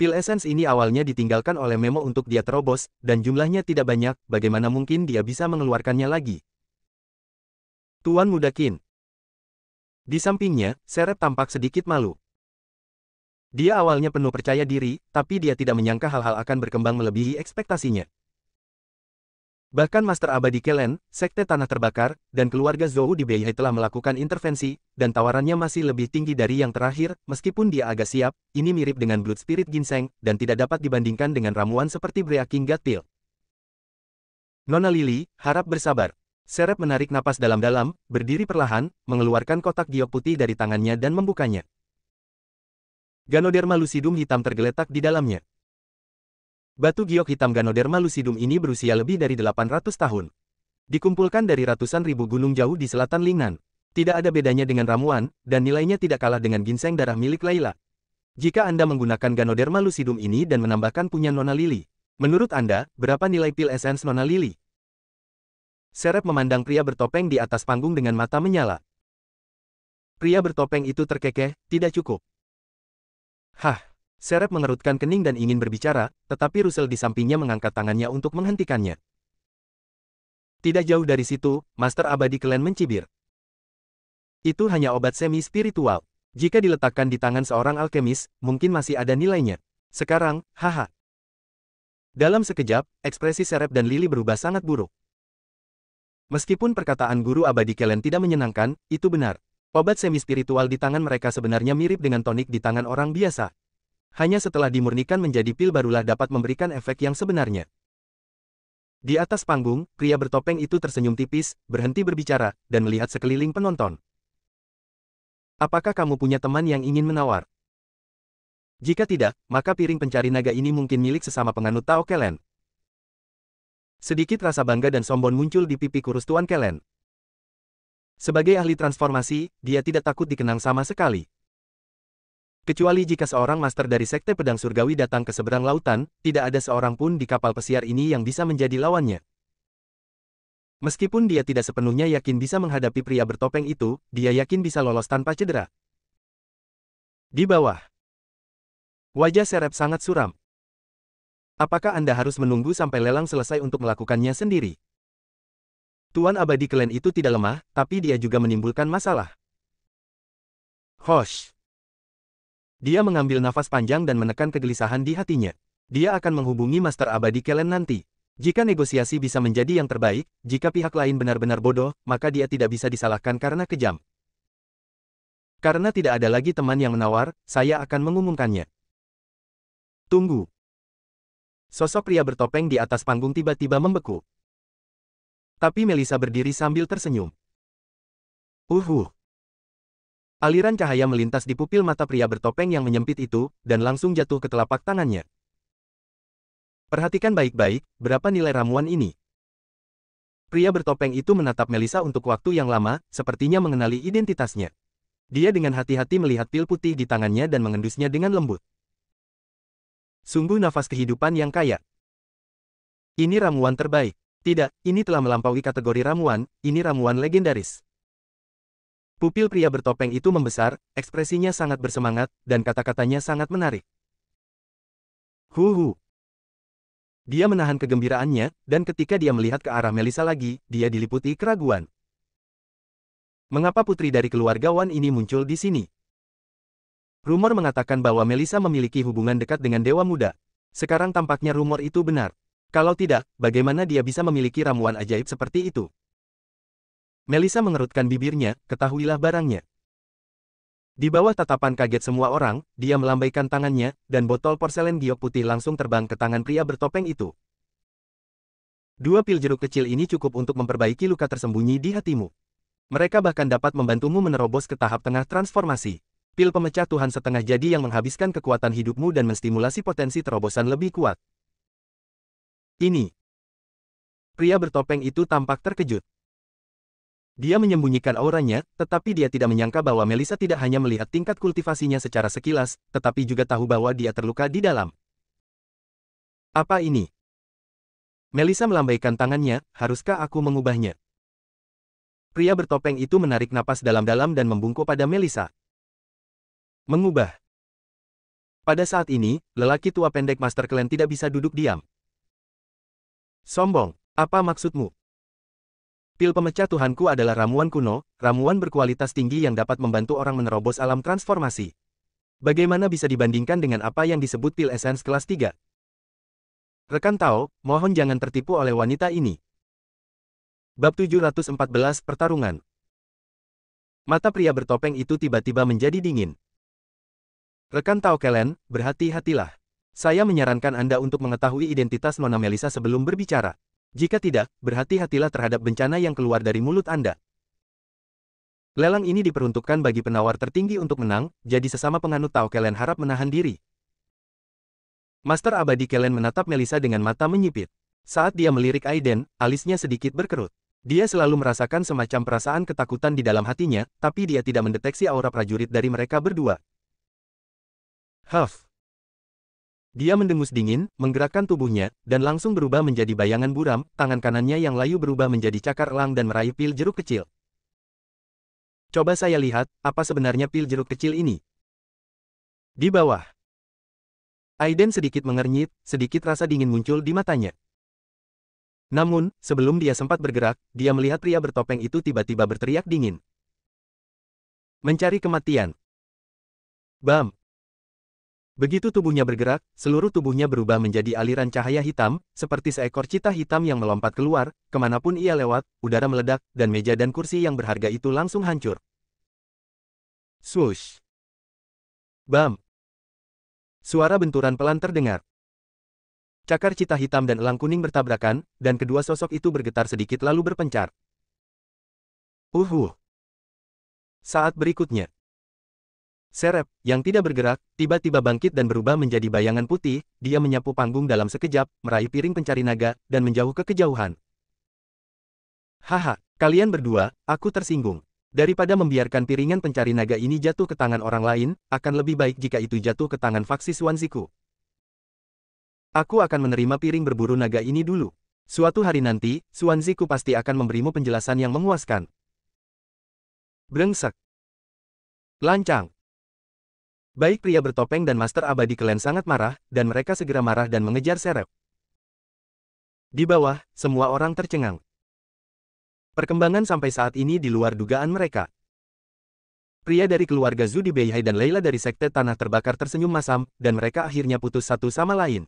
Pil esens ini awalnya ditinggalkan oleh Memo untuk dia terobos, dan jumlahnya tidak banyak, bagaimana mungkin dia bisa mengeluarkannya lagi. Tuan Muda Qin. Di sampingnya, Serep tampak sedikit malu. Dia awalnya penuh percaya diri, tapi dia tidak menyangka hal-hal akan berkembang melebihi ekspektasinya. Bahkan Master Abadi Kellen, Sekte Tanah Terbakar, dan keluarga Zhou di Beihai telah melakukan intervensi, dan tawarannya masih lebih tinggi dari yang terakhir, meskipun dia agak siap, ini mirip dengan Blood Spirit Ginseng, dan tidak dapat dibandingkan dengan ramuan seperti Breaking God Pill. Nona Lily, harap bersabar. Serep menarik napas dalam-dalam, berdiri perlahan, mengeluarkan kotak giok putih dari tangannya dan membukanya. Ganoderma lucidum hitam tergeletak di dalamnya. Batu giok hitam Ganoderma lucidum ini berusia lebih dari 800 tahun. Dikumpulkan dari ratusan ribu gunung jauh di selatan Lingnan. Tidak ada bedanya dengan ramuan, dan nilainya tidak kalah dengan ginseng darah milik Layla. Jika Anda menggunakan Ganoderma lucidum ini dan menambahkan punya Nona Lily, menurut Anda, berapa nilai pil esens Nona Lily? Serep memandang pria bertopeng di atas panggung dengan mata menyala. Pria bertopeng itu terkekeh, tidak cukup. Hah, Serep mengerutkan kening dan ingin berbicara, tetapi Russell di sampingnya mengangkat tangannya untuk menghentikannya. Tidak jauh dari situ, Master Abadi Kellen mencibir. Itu hanya obat semi-spiritual. Jika diletakkan di tangan seorang alkemis, mungkin masih ada nilainya. Sekarang, haha. Dalam sekejap, ekspresi Serep dan Lily berubah sangat buruk. Meskipun perkataan guru abadi Kellen tidak menyenangkan, itu benar. Obat semi-spiritual di tangan mereka sebenarnya mirip dengan tonik di tangan orang biasa. Hanya setelah dimurnikan menjadi pil barulah dapat memberikan efek yang sebenarnya. Di atas panggung, pria bertopeng itu tersenyum tipis, berhenti berbicara, dan melihat sekeliling penonton. Apakah kamu punya teman yang ingin menawar? Jika tidak, maka piring pencari naga ini mungkin milik sesama penganut Tao Kellen. Sedikit rasa bangga dan sombong muncul di pipi kurus Tuan Kellen. Sebagai ahli transformasi, dia tidak takut dikenang sama sekali. Kecuali jika seorang master dari Sekte Pedang Surgawi datang ke seberang lautan, tidak ada seorang pun di kapal pesiar ini yang bisa menjadi lawannya. Meskipun dia tidak sepenuhnya yakin bisa menghadapi pria bertopeng itu, dia yakin bisa lolos tanpa cedera. Di bawah, wajah Serep sangat suram. Apakah Anda harus menunggu sampai lelang selesai untuk melakukannya sendiri? Tuan Abadi Kellen itu tidak lemah, tapi dia juga menimbulkan masalah. Hosh. Dia mengambil nafas panjang dan menekan kegelisahan di hatinya. Dia akan menghubungi Master Abadi Kellen nanti. Jika negosiasi bisa menjadi yang terbaik, jika pihak lain benar-benar bodoh, maka dia tidak bisa disalahkan karena kejam. Karena tidak ada lagi teman yang menawar, saya akan mengumumkannya. Tunggu. Sosok pria bertopeng di atas panggung tiba-tiba membeku. Tapi Melissa berdiri sambil tersenyum. Aliran cahaya melintas di pupil mata pria bertopeng yang menyempit itu, dan langsung jatuh ke telapak tangannya. Perhatikan baik-baik, berapa nilai ramuan ini? Pria bertopeng itu menatap Melissa untuk waktu yang lama, sepertinya mengenali identitasnya. Dia dengan hati-hati melihat pil putih di tangannya dan mengendusnya dengan lembut. Sungguh nafas kehidupan yang kaya. Ini ramuan terbaik. Tidak, ini telah melampaui kategori ramuan, ini ramuan legendaris. Pupil pria bertopeng itu membesar, ekspresinya sangat bersemangat, dan kata-katanya sangat menarik. Huhu. Dia menahan kegembiraannya, dan ketika dia melihat ke arah Melissa lagi, dia diliputi keraguan. Mengapa putri dari keluarga Wan ini muncul di sini? Rumor mengatakan bahwa Melissa memiliki hubungan dekat dengan Dewa Muda. Sekarang tampaknya rumor itu benar. Kalau tidak, bagaimana dia bisa memiliki ramuan ajaib seperti itu? Melissa mengerutkan bibirnya, ketahuilah barangnya. Di bawah tatapan kaget semua orang, dia melambaikan tangannya, dan botol porselen giok putih langsung terbang ke tangan pria bertopeng itu. 2 pil jeruk kecil ini cukup untuk memperbaiki luka tersembunyi di hatimu. Mereka bahkan dapat membantumu menerobos ke tahap tengah transformasi. Pil pemecah Tuhan setengah jadi yang menghabiskan kekuatan hidupmu dan menstimulasi potensi terobosan lebih kuat. Ini. Pria bertopeng itu tampak terkejut. Dia menyembunyikan auranya, tetapi dia tidak menyangka bahwa Melissa tidak hanya melihat tingkat kultivasinya secara sekilas, tetapi juga tahu bahwa dia terluka di dalam. Apa ini? Melissa melambaikan tangannya, haruskah aku mengubahnya? Pria bertopeng itu menarik napas dalam-dalam dan membungkuk pada Melissa. Mengubah. Pada saat ini, lelaki tua pendek Master Clan tidak bisa duduk diam. Sombong, apa maksudmu? Pil pemecah Tuhanku adalah ramuan kuno, ramuan berkualitas tinggi yang dapat membantu orang menerobos alam transformasi. Bagaimana bisa dibandingkan dengan apa yang disebut pil esens kelas 3? Rekan Tao, mohon jangan tertipu oleh wanita ini. Bab 714 Pertarungan. Mata pria bertopeng itu tiba-tiba menjadi dingin. Rekan Tao Kellen, berhati-hatilah. Saya menyarankan Anda untuk mengetahui identitas Nona Melissa sebelum berbicara. Jika tidak, berhati-hatilah terhadap bencana yang keluar dari mulut Anda. Lelang ini diperuntukkan bagi penawar tertinggi untuk menang, jadi sesama penganut Tao Kellen harap menahan diri. Master Abadi Kellen menatap Melissa dengan mata menyipit. Saat dia melirik Aiden, alisnya sedikit berkerut. Dia selalu merasakan semacam perasaan ketakutan di dalam hatinya, tapi dia tidak mendeteksi aura prajurit dari mereka berdua. Huff. Dia mendengus dingin, menggerakkan tubuhnya, dan langsung berubah menjadi bayangan buram, tangan kanannya yang layu berubah menjadi cakar elang dan meraih pil jeruk kecil. Coba saya lihat, apa sebenarnya pil jeruk kecil ini? Di bawah. Aiden sedikit mengernyit, sedikit rasa dingin muncul di matanya. Namun, sebelum dia sempat bergerak, dia melihat pria bertopeng itu tiba-tiba berteriak dingin. Mencari kematian. Bam! Begitu tubuhnya bergerak, seluruh tubuhnya berubah menjadi aliran cahaya hitam, seperti seekor citah hitam yang melompat keluar, kemanapun ia lewat, udara meledak, dan meja dan kursi yang berharga itu langsung hancur. Swoosh! Bam! Suara benturan pelan terdengar. Cakar citah hitam dan elang kuning bertabrakan, dan kedua sosok itu bergetar sedikit lalu berpencar. Saat berikutnya. Serep, yang tidak bergerak, tiba-tiba bangkit dan berubah menjadi bayangan putih, dia menyapu panggung dalam sekejap, meraih piring pencari naga, dan menjauh ke kejauhan. Haha, kalian berdua, aku tersinggung. Daripada membiarkan piringan pencari naga ini jatuh ke tangan orang lain, akan lebih baik jika itu jatuh ke tangan faksi Suanziku. Aku akan menerima piring berburu naga ini dulu. Suatu hari nanti, Suanziku pasti akan memberimu penjelasan yang memuaskan. Brengsek. Lancang. Baik pria bertopeng dan Master Abadi Klan sangat marah, dan mereka segera marah dan mengejar Serep. Di bawah, semua orang tercengang. Perkembangan sampai saat ini di luar dugaan mereka. Pria dari keluarga Zhu di Beihai dan Leila dari Sekte Tanah Terbakar tersenyum masam, dan mereka akhirnya putus satu sama lain.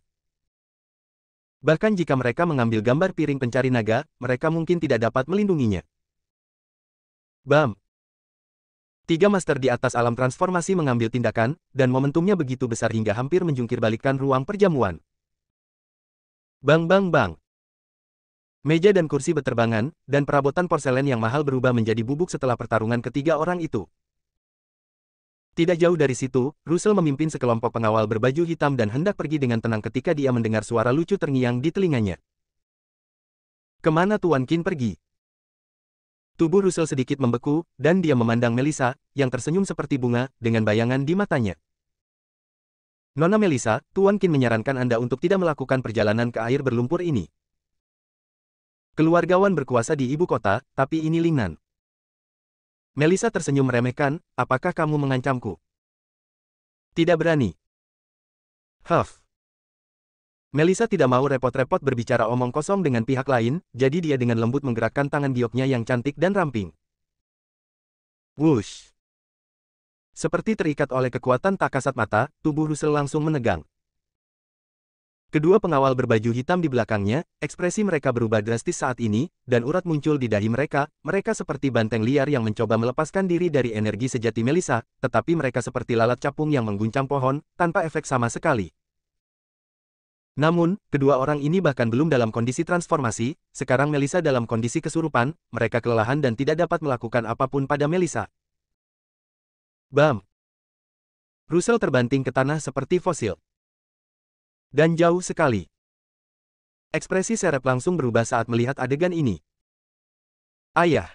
Bahkan jika mereka mengambil gambar piring pencari naga, mereka mungkin tidak dapat melindunginya. Bam! 3 master di atas alam transformasi mengambil tindakan, dan momentumnya begitu besar hingga hampir menjungkir balikkan ruang perjamuan. Bang bang bang. Meja dan kursi beterbangan, dan perabotan porselen yang mahal berubah menjadi bubuk setelah pertarungan ketiga orang itu. Tidak jauh dari situ, Russell memimpin sekelompok pengawal berbaju hitam dan hendak pergi dengan tenang ketika dia mendengar suara lucu terngiang di telinganya. Kemana Tuan Qin pergi? Tubuh Russell sedikit membeku, dan dia memandang Melissa, yang tersenyum seperti bunga, dengan bayangan di matanya. Nona Melissa, Tuan Qin menyarankan Anda untuk tidak melakukan perjalanan ke air berlumpur ini. Keluargawan berkuasa di ibu kota, tapi ini Lingnan. Melissa tersenyum meremehkan, apakah kamu mengancamku? Tidak berani. Huff. Melissa tidak mau repot-repot berbicara omong kosong dengan pihak lain, jadi dia dengan lembut menggerakkan tangan gioknya yang cantik dan ramping. Wush. Seperti terikat oleh kekuatan tak kasat mata, tubuh Russell langsung menegang. Kedua pengawal berbaju hitam di belakangnya, ekspresi mereka berubah drastis saat ini, dan urat muncul di dahi mereka, mereka seperti banteng liar yang mencoba melepaskan diri dari energi sejati Melissa, tetapi mereka seperti lalat capung yang mengguncang pohon, tanpa efek sama sekali. Namun, kedua orang ini bahkan belum dalam kondisi transformasi, sekarang Melissa dalam kondisi kesurupan, mereka kelelahan dan tidak dapat melakukan apapun pada Melissa. Bam! Russell terbanting ke tanah seperti fosil. Dan jauh sekali. Ekspresi Serep langsung berubah saat melihat adegan ini. Ayah!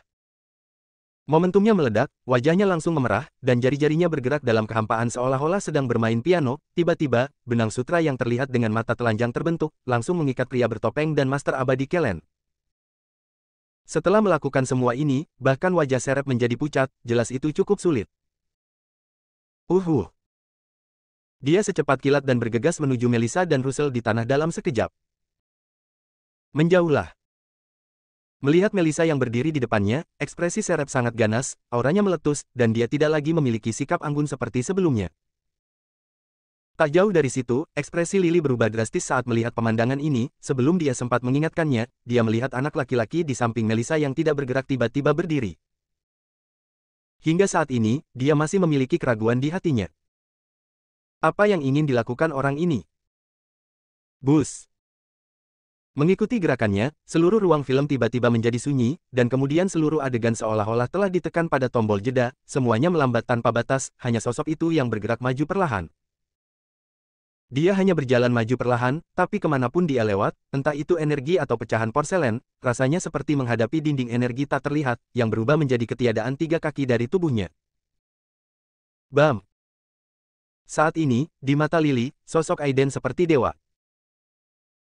Momentumnya meledak, wajahnya langsung memerah, dan jari-jarinya bergerak dalam kehampaan seolah-olah sedang bermain piano. Tiba-tiba, benang sutra yang terlihat dengan mata telanjang terbentuk, langsung mengikat pria bertopeng dan Master Abadi Kellen. Setelah melakukan semua ini, bahkan wajah Serep menjadi pucat, jelas itu cukup sulit. Dia secepat kilat dan bergegas menuju Melissa dan Russell di tanah dalam sekejap. Menjauhlah. Melihat Melissa yang berdiri di depannya, ekspresi Serep sangat ganas, auranya meletus, dan dia tidak lagi memiliki sikap anggun seperti sebelumnya. Tak jauh dari situ, ekspresi Lily berubah drastis saat melihat pemandangan ini, sebelum dia sempat mengingatkannya, dia melihat anak laki-laki di samping Melissa yang tidak bergerak tiba-tiba berdiri. Hingga saat ini, dia masih memiliki keraguan di hatinya. Apa yang ingin dilakukan orang ini? Bus. Mengikuti gerakannya, seluruh ruang film tiba-tiba menjadi sunyi, dan kemudian seluruh adegan seolah-olah telah ditekan pada tombol jeda, semuanya melambat tanpa batas, hanya sosok itu yang bergerak maju perlahan. Dia hanya berjalan maju perlahan, tapi kemanapun dia lewat, entah itu energi atau pecahan porselen, rasanya seperti menghadapi dinding energi tak terlihat, yang berubah menjadi ketiadaan 3 kaki dari tubuhnya. Bam! Saat ini, di mata Lily, sosok Aiden seperti dewa.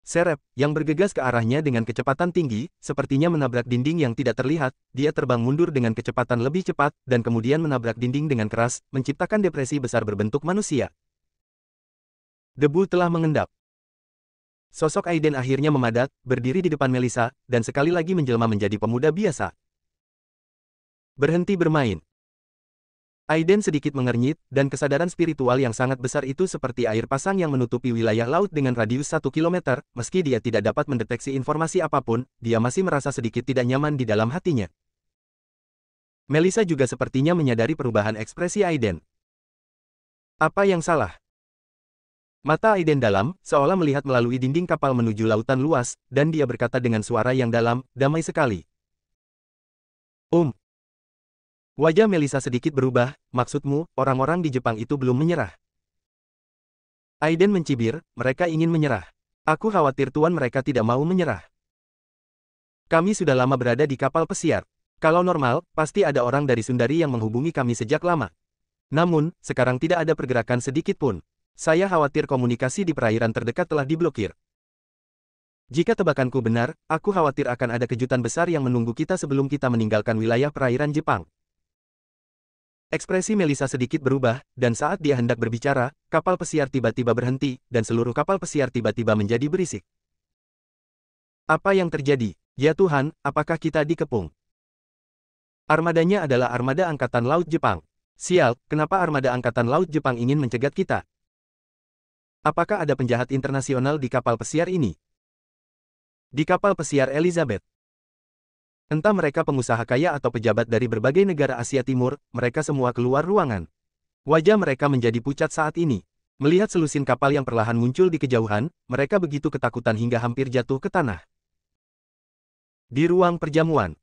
Serep, yang bergegas ke arahnya dengan kecepatan tinggi, sepertinya menabrak dinding yang tidak terlihat, dia terbang mundur dengan kecepatan lebih cepat, dan kemudian menabrak dinding dengan keras, menciptakan depresi besar berbentuk manusia. Debu telah mengendap. Sosok Aiden akhirnya memadat, berdiri di depan Melissa, dan sekali lagi menjelma menjadi pemuda biasa. Berhenti bermain. Aiden sedikit mengernyit, dan kesadaran spiritual yang sangat besar itu seperti air pasang yang menutupi wilayah laut dengan radius 1 km, meski dia tidak dapat mendeteksi informasi apapun, dia masih merasa sedikit tidak nyaman di dalam hatinya. Melissa juga sepertinya menyadari perubahan ekspresi Aiden. Apa yang salah? Mata Aiden dalam, seolah melihat melalui dinding kapal menuju lautan luas, dan dia berkata dengan suara yang dalam, damai sekali. Wajah Melissa sedikit berubah, maksudmu, orang-orang di Jepang itu belum menyerah. Aiden mencibir, mereka ingin menyerah. Aku khawatir tuan mereka tidak mau menyerah. Kami sudah lama berada di kapal pesiar. Kalau normal, pasti ada orang dari Sundari yang menghubungi kami sejak lama. Namun, sekarang tidak ada pergerakan sedikit pun. Saya khawatir komunikasi di perairan terdekat telah diblokir. Jika tebakanku benar, aku khawatir akan ada kejutan besar yang menunggu kita sebelum kita meninggalkan wilayah perairan Jepang. Ekspresi Melissa sedikit berubah, dan saat dia hendak berbicara, kapal pesiar tiba-tiba berhenti, dan seluruh kapal pesiar tiba-tiba menjadi berisik. Apa yang terjadi? Ya Tuhan, apakah kita dikepung? Armadanya adalah armada Angkatan Laut Jepang. Sial, kenapa armada Angkatan Laut Jepang ingin mencegat kita? Apakah ada penjahat internasional di kapal pesiar ini? Di kapal pesiar Elizabeth. Entah mereka pengusaha kaya atau pejabat dari berbagai negara Asia Timur, mereka semua keluar ruangan. Wajah mereka menjadi pucat saat ini. Melihat selusin kapal yang perlahan muncul di kejauhan, mereka begitu ketakutan hingga hampir jatuh ke tanah. Di ruang perjamuan,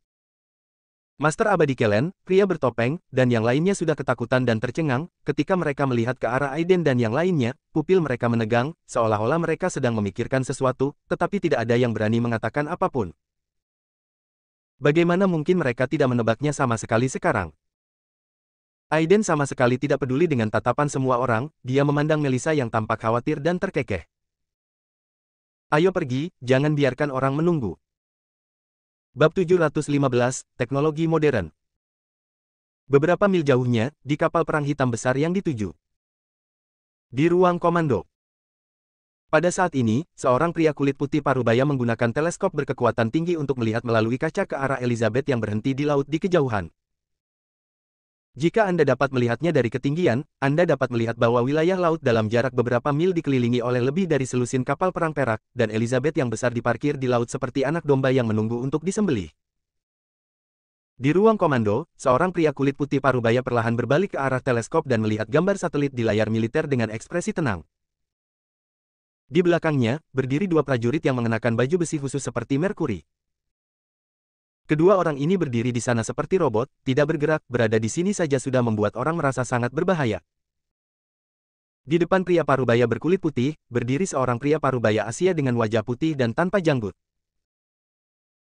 Master Abadi Kellen, pria bertopeng, dan yang lainnya sudah ketakutan dan tercengang, ketika mereka melihat ke arah Aiden dan yang lainnya, pupil mereka menegang, seolah-olah mereka sedang memikirkan sesuatu, tetapi tidak ada yang berani mengatakan apapun. Bagaimana mungkin mereka tidak menebaknya sama sekali sekarang? Aiden sama sekali tidak peduli dengan tatapan semua orang, dia memandang Melissa yang tampak khawatir dan terkekeh. Ayo pergi, jangan biarkan orang menunggu. Bab 715, Teknologi Modern. Beberapa mil jauhnya, di kapal perang hitam besar yang dituju. Di ruang komando. Pada saat ini, seorang pria kulit putih parubaya menggunakan teleskop berkekuatan tinggi untuk melihat melalui kaca ke arah Elizabeth yang berhenti di laut di kejauhan. Jika Anda dapat melihatnya dari ketinggian, Anda dapat melihat bahwa wilayah laut dalam jarak beberapa mil dikelilingi oleh lebih dari selusin kapal perang perak, dan Elizabeth yang besar diparkir di laut seperti anak domba yang menunggu untuk disembelih. Di ruang komando, seorang pria kulit putih parubaya perlahan berbalik ke arah teleskop dan melihat gambar satelit di layar militer dengan ekspresi tenang. Di belakangnya, berdiri dua prajurit yang mengenakan baju besi khusus seperti Merkuri. Kedua orang ini berdiri di sana seperti robot, tidak bergerak, berada di sini saja sudah membuat orang merasa sangat berbahaya. Di depan pria parubaya berkulit putih, berdiri seorang pria parubaya Asia dengan wajah putih dan tanpa janggut.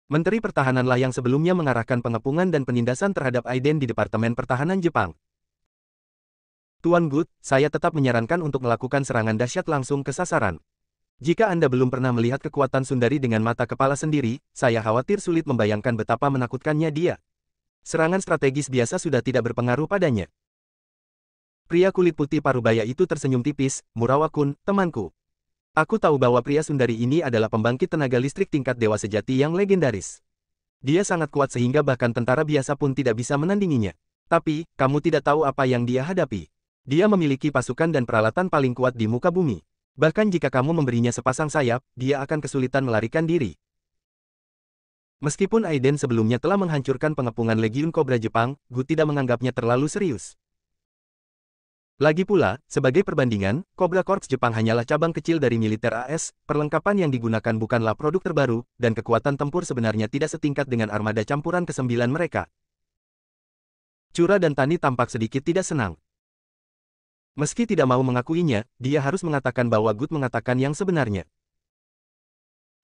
Menteri Pertahananlah yang sebelumnya mengarahkan pengepungan dan penindasan terhadap Aiden di Departemen Pertahanan Jepang. Tuan Good, saya tetap menyarankan untuk melakukan serangan dahsyat langsung ke sasaran. Jika Anda belum pernah melihat kekuatan Sundari dengan mata kepala sendiri, saya khawatir sulit membayangkan betapa menakutkannya dia. Serangan strategis biasa sudah tidak berpengaruh padanya. Pria kulit putih parubaya itu tersenyum tipis, Murawa-kun, temanku. Aku tahu bahwa pria Sundari ini adalah pembangkit tenaga listrik tingkat dewa sejati yang legendaris. Dia sangat kuat sehingga bahkan tentara biasa pun tidak bisa menandinginya. Tapi, kamu tidak tahu apa yang dia hadapi. Dia memiliki pasukan dan peralatan paling kuat di muka bumi. Bahkan jika kamu memberinya sepasang sayap, dia akan kesulitan melarikan diri. Meskipun Aiden sebelumnya telah menghancurkan pengepungan Legiun Cobra Jepang, Gu tidak menganggapnya terlalu serius. Lagi pula, sebagai perbandingan, Cobra Corps Jepang hanyalah cabang kecil dari militer AS, perlengkapan yang digunakan bukanlah produk terbaru, dan kekuatan tempur sebenarnya tidak setingkat dengan armada campuran ke-9 mereka. Cura dan Tani tampak sedikit tidak senang. Meski tidak mau mengakuinya, dia harus mengatakan bahwa Good mengatakan yang sebenarnya.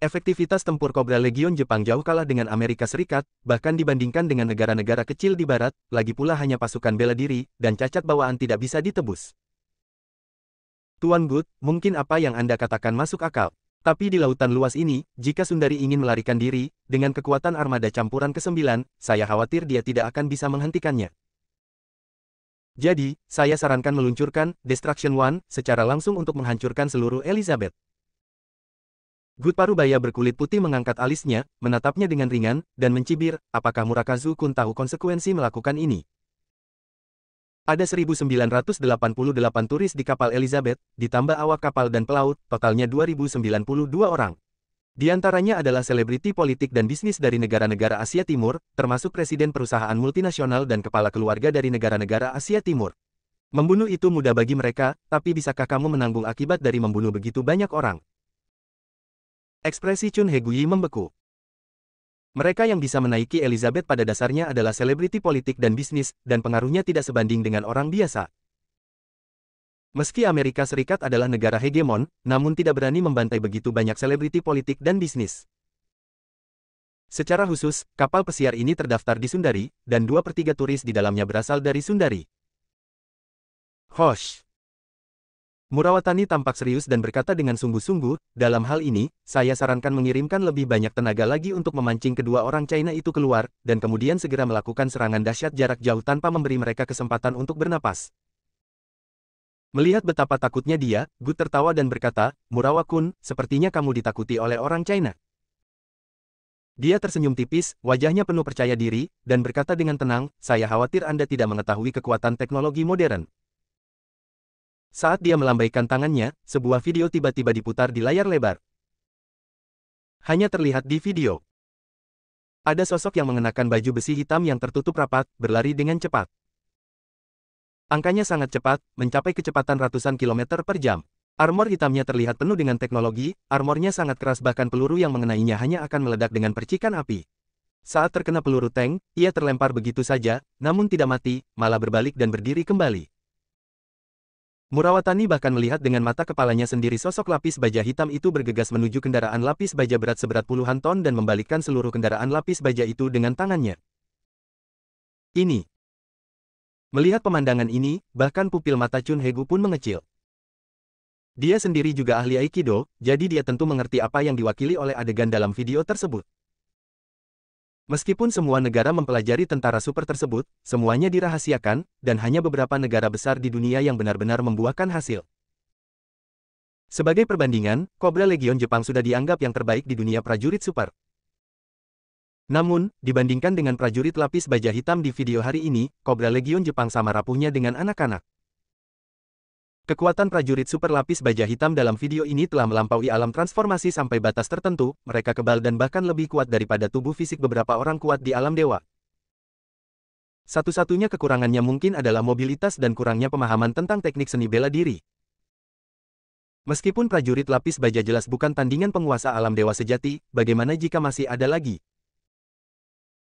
Efektivitas tempur Cobra Legion Jepang jauh kalah dengan Amerika Serikat, bahkan dibandingkan dengan negara-negara kecil di barat, lagi pula hanya pasukan bela diri, dan cacat bawaan tidak bisa ditebus. Tuan Good, mungkin apa yang Anda katakan masuk akal. Tapi di lautan luas ini, jika Sundari ingin melarikan diri, dengan kekuatan armada campuran ke-9, saya khawatir dia tidak akan bisa menghentikannya. Jadi, saya sarankan meluncurkan Destruction One secara langsung untuk menghancurkan seluruh Elizabeth. Good parubaya berkulit putih mengangkat alisnya, menatapnya dengan ringan, dan mencibir, apakah Murakazu-kun tahu konsekuensi melakukan ini? Ada 1988 turis di kapal Elizabeth, ditambah awak kapal dan pelaut, totalnya 2092 orang. Di antaranya adalah selebriti politik dan bisnis dari negara-negara Asia Timur, termasuk presiden perusahaan multinasional dan kepala keluarga dari negara-negara Asia Timur. Membunuh itu mudah bagi mereka, tapi bisakah kamu menanggung akibat dari membunuh begitu banyak orang? Ekspresi Chun Hegui membeku. Mereka yang bisa menaiki Elizabeth pada dasarnya adalah selebriti politik dan bisnis, dan pengaruhnya tidak sebanding dengan orang biasa. Meski Amerika Serikat adalah negara hegemon, namun tidak berani membantai begitu banyak selebriti politik dan bisnis. Secara khusus, kapal pesiar ini terdaftar di Sundari, dan 2/3 turis di dalamnya berasal dari Sundari. Hosh. Murawatani tampak serius dan berkata dengan sungguh-sungguh, dalam hal ini, saya sarankan mengirimkan lebih banyak tenaga lagi untuk memancing kedua orang China itu keluar, dan kemudian segera melakukan serangan dahsyat jarak jauh tanpa memberi mereka kesempatan untuk bernapas. Melihat betapa takutnya dia, Good tertawa dan berkata, Murawa-kun, sepertinya kamu ditakuti oleh orang China. Dia tersenyum tipis, wajahnya penuh percaya diri, dan berkata dengan tenang, saya khawatir Anda tidak mengetahui kekuatan teknologi modern. Saat dia melambaikan tangannya, sebuah video tiba-tiba diputar di layar lebar. Hanya terlihat di video. Ada sosok yang mengenakan baju besi hitam yang tertutup rapat, berlari dengan cepat. Angkanya sangat cepat, mencapai kecepatan ratusan kilometer per jam. Armor hitamnya terlihat penuh dengan teknologi, armornya sangat keras bahkan peluru yang mengenainya hanya akan meledak dengan percikan api. Saat terkena peluru tank, ia terlempar begitu saja, namun tidak mati, malah berbalik dan berdiri kembali. Murawatani bahkan melihat dengan mata kepalanya sendiri sosok lapis baja hitam itu bergegas menuju kendaraan lapis baja berat seberat puluhan ton dan membalikkan seluruh kendaraan lapis baja itu dengan tangannya. Ini. Melihat pemandangan ini, bahkan pupil mata Chun Hegu pun mengecil. Dia sendiri juga ahli Aikido, jadi dia tentu mengerti apa yang diwakili oleh adegan dalam video tersebut. Meskipun semua negara mempelajari tentara super tersebut, semuanya dirahasiakan, dan hanya beberapa negara besar di dunia yang benar-benar membuahkan hasil. Sebagai perbandingan, Cobra Legion Jepang sudah dianggap yang terbaik di dunia prajurit super. Namun, dibandingkan dengan prajurit lapis baja hitam di video hari ini, Cobra Legion Jepang sama rapuhnya dengan anak-anak. Kekuatan prajurit super lapis baja hitam dalam video ini telah melampaui alam transformasi sampai batas tertentu, mereka kebal dan bahkan lebih kuat daripada tubuh fisik beberapa orang kuat di alam dewa. Satu-satunya kekurangannya mungkin adalah mobilitas dan kurangnya pemahaman tentang teknik seni bela diri. Meskipun prajurit lapis baja jelas bukan tandingan penguasa alam dewa sejati, bagaimana jika masih ada lagi?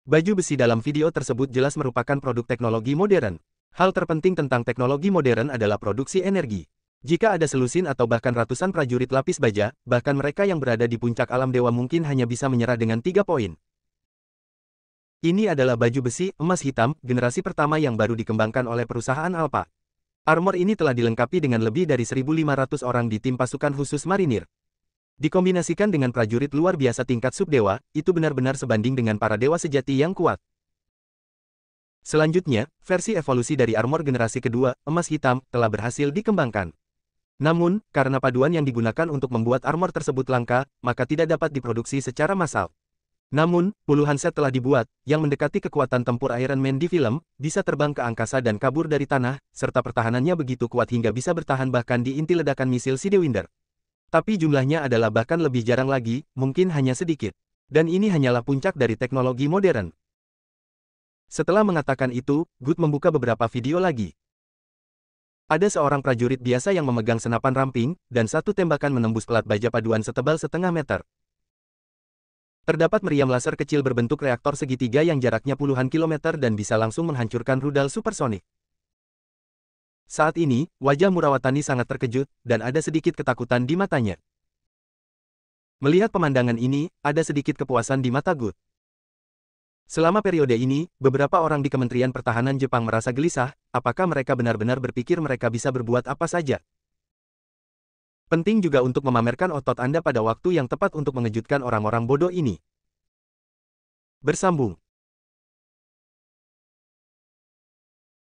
Baju besi dalam video tersebut jelas merupakan produk teknologi modern. Hal terpenting tentang teknologi modern adalah produksi energi. Jika ada selusin atau bahkan ratusan prajurit lapis baja, bahkan mereka yang berada di puncak alam dewa mungkin hanya bisa menyerah dengan 3 poin. Ini adalah baju besi emas hitam, generasi pertama yang baru dikembangkan oleh perusahaan Alpha. Armor ini telah dilengkapi dengan lebih dari 1.500 orang di tim pasukan khusus marinir. Dikombinasikan dengan prajurit luar biasa tingkat subdewa, itu benar-benar sebanding dengan para dewa sejati yang kuat. Selanjutnya, versi evolusi dari armor generasi kedua, emas hitam, telah berhasil dikembangkan. Namun, karena paduan yang digunakan untuk membuat armor tersebut langka, maka tidak dapat diproduksi secara massal. Namun, puluhan set telah dibuat, yang mendekati kekuatan tempur Iron Man di film, bisa terbang ke angkasa dan kabur dari tanah, serta pertahanannya begitu kuat hingga bisa bertahan bahkan di inti ledakan misil Sidewinder. Tapi jumlahnya adalah bahkan lebih jarang lagi, mungkin hanya sedikit. Dan ini hanyalah puncak dari teknologi modern. Setelah mengatakan itu, Good membuka beberapa video lagi. Ada seorang prajurit biasa yang memegang senapan ramping, dan satu tembakan menembus pelat baja paduan setebal setengah meter. Terdapat meriam laser kecil berbentuk reaktor segitiga yang jaraknya puluhan kilometer dan bisa langsung menghancurkan rudal supersonik. Saat ini, wajah Murawatani sangat terkejut, dan ada sedikit ketakutan di matanya. Melihat pemandangan ini, ada sedikit kepuasan di mata Good. Selama periode ini, beberapa orang di Kementerian Pertahanan Jepang merasa gelisah, apakah mereka benar-benar berpikir mereka bisa berbuat apa saja. Penting juga untuk memamerkan otot Anda pada waktu yang tepat untuk mengejutkan orang-orang bodoh ini. Bersambung.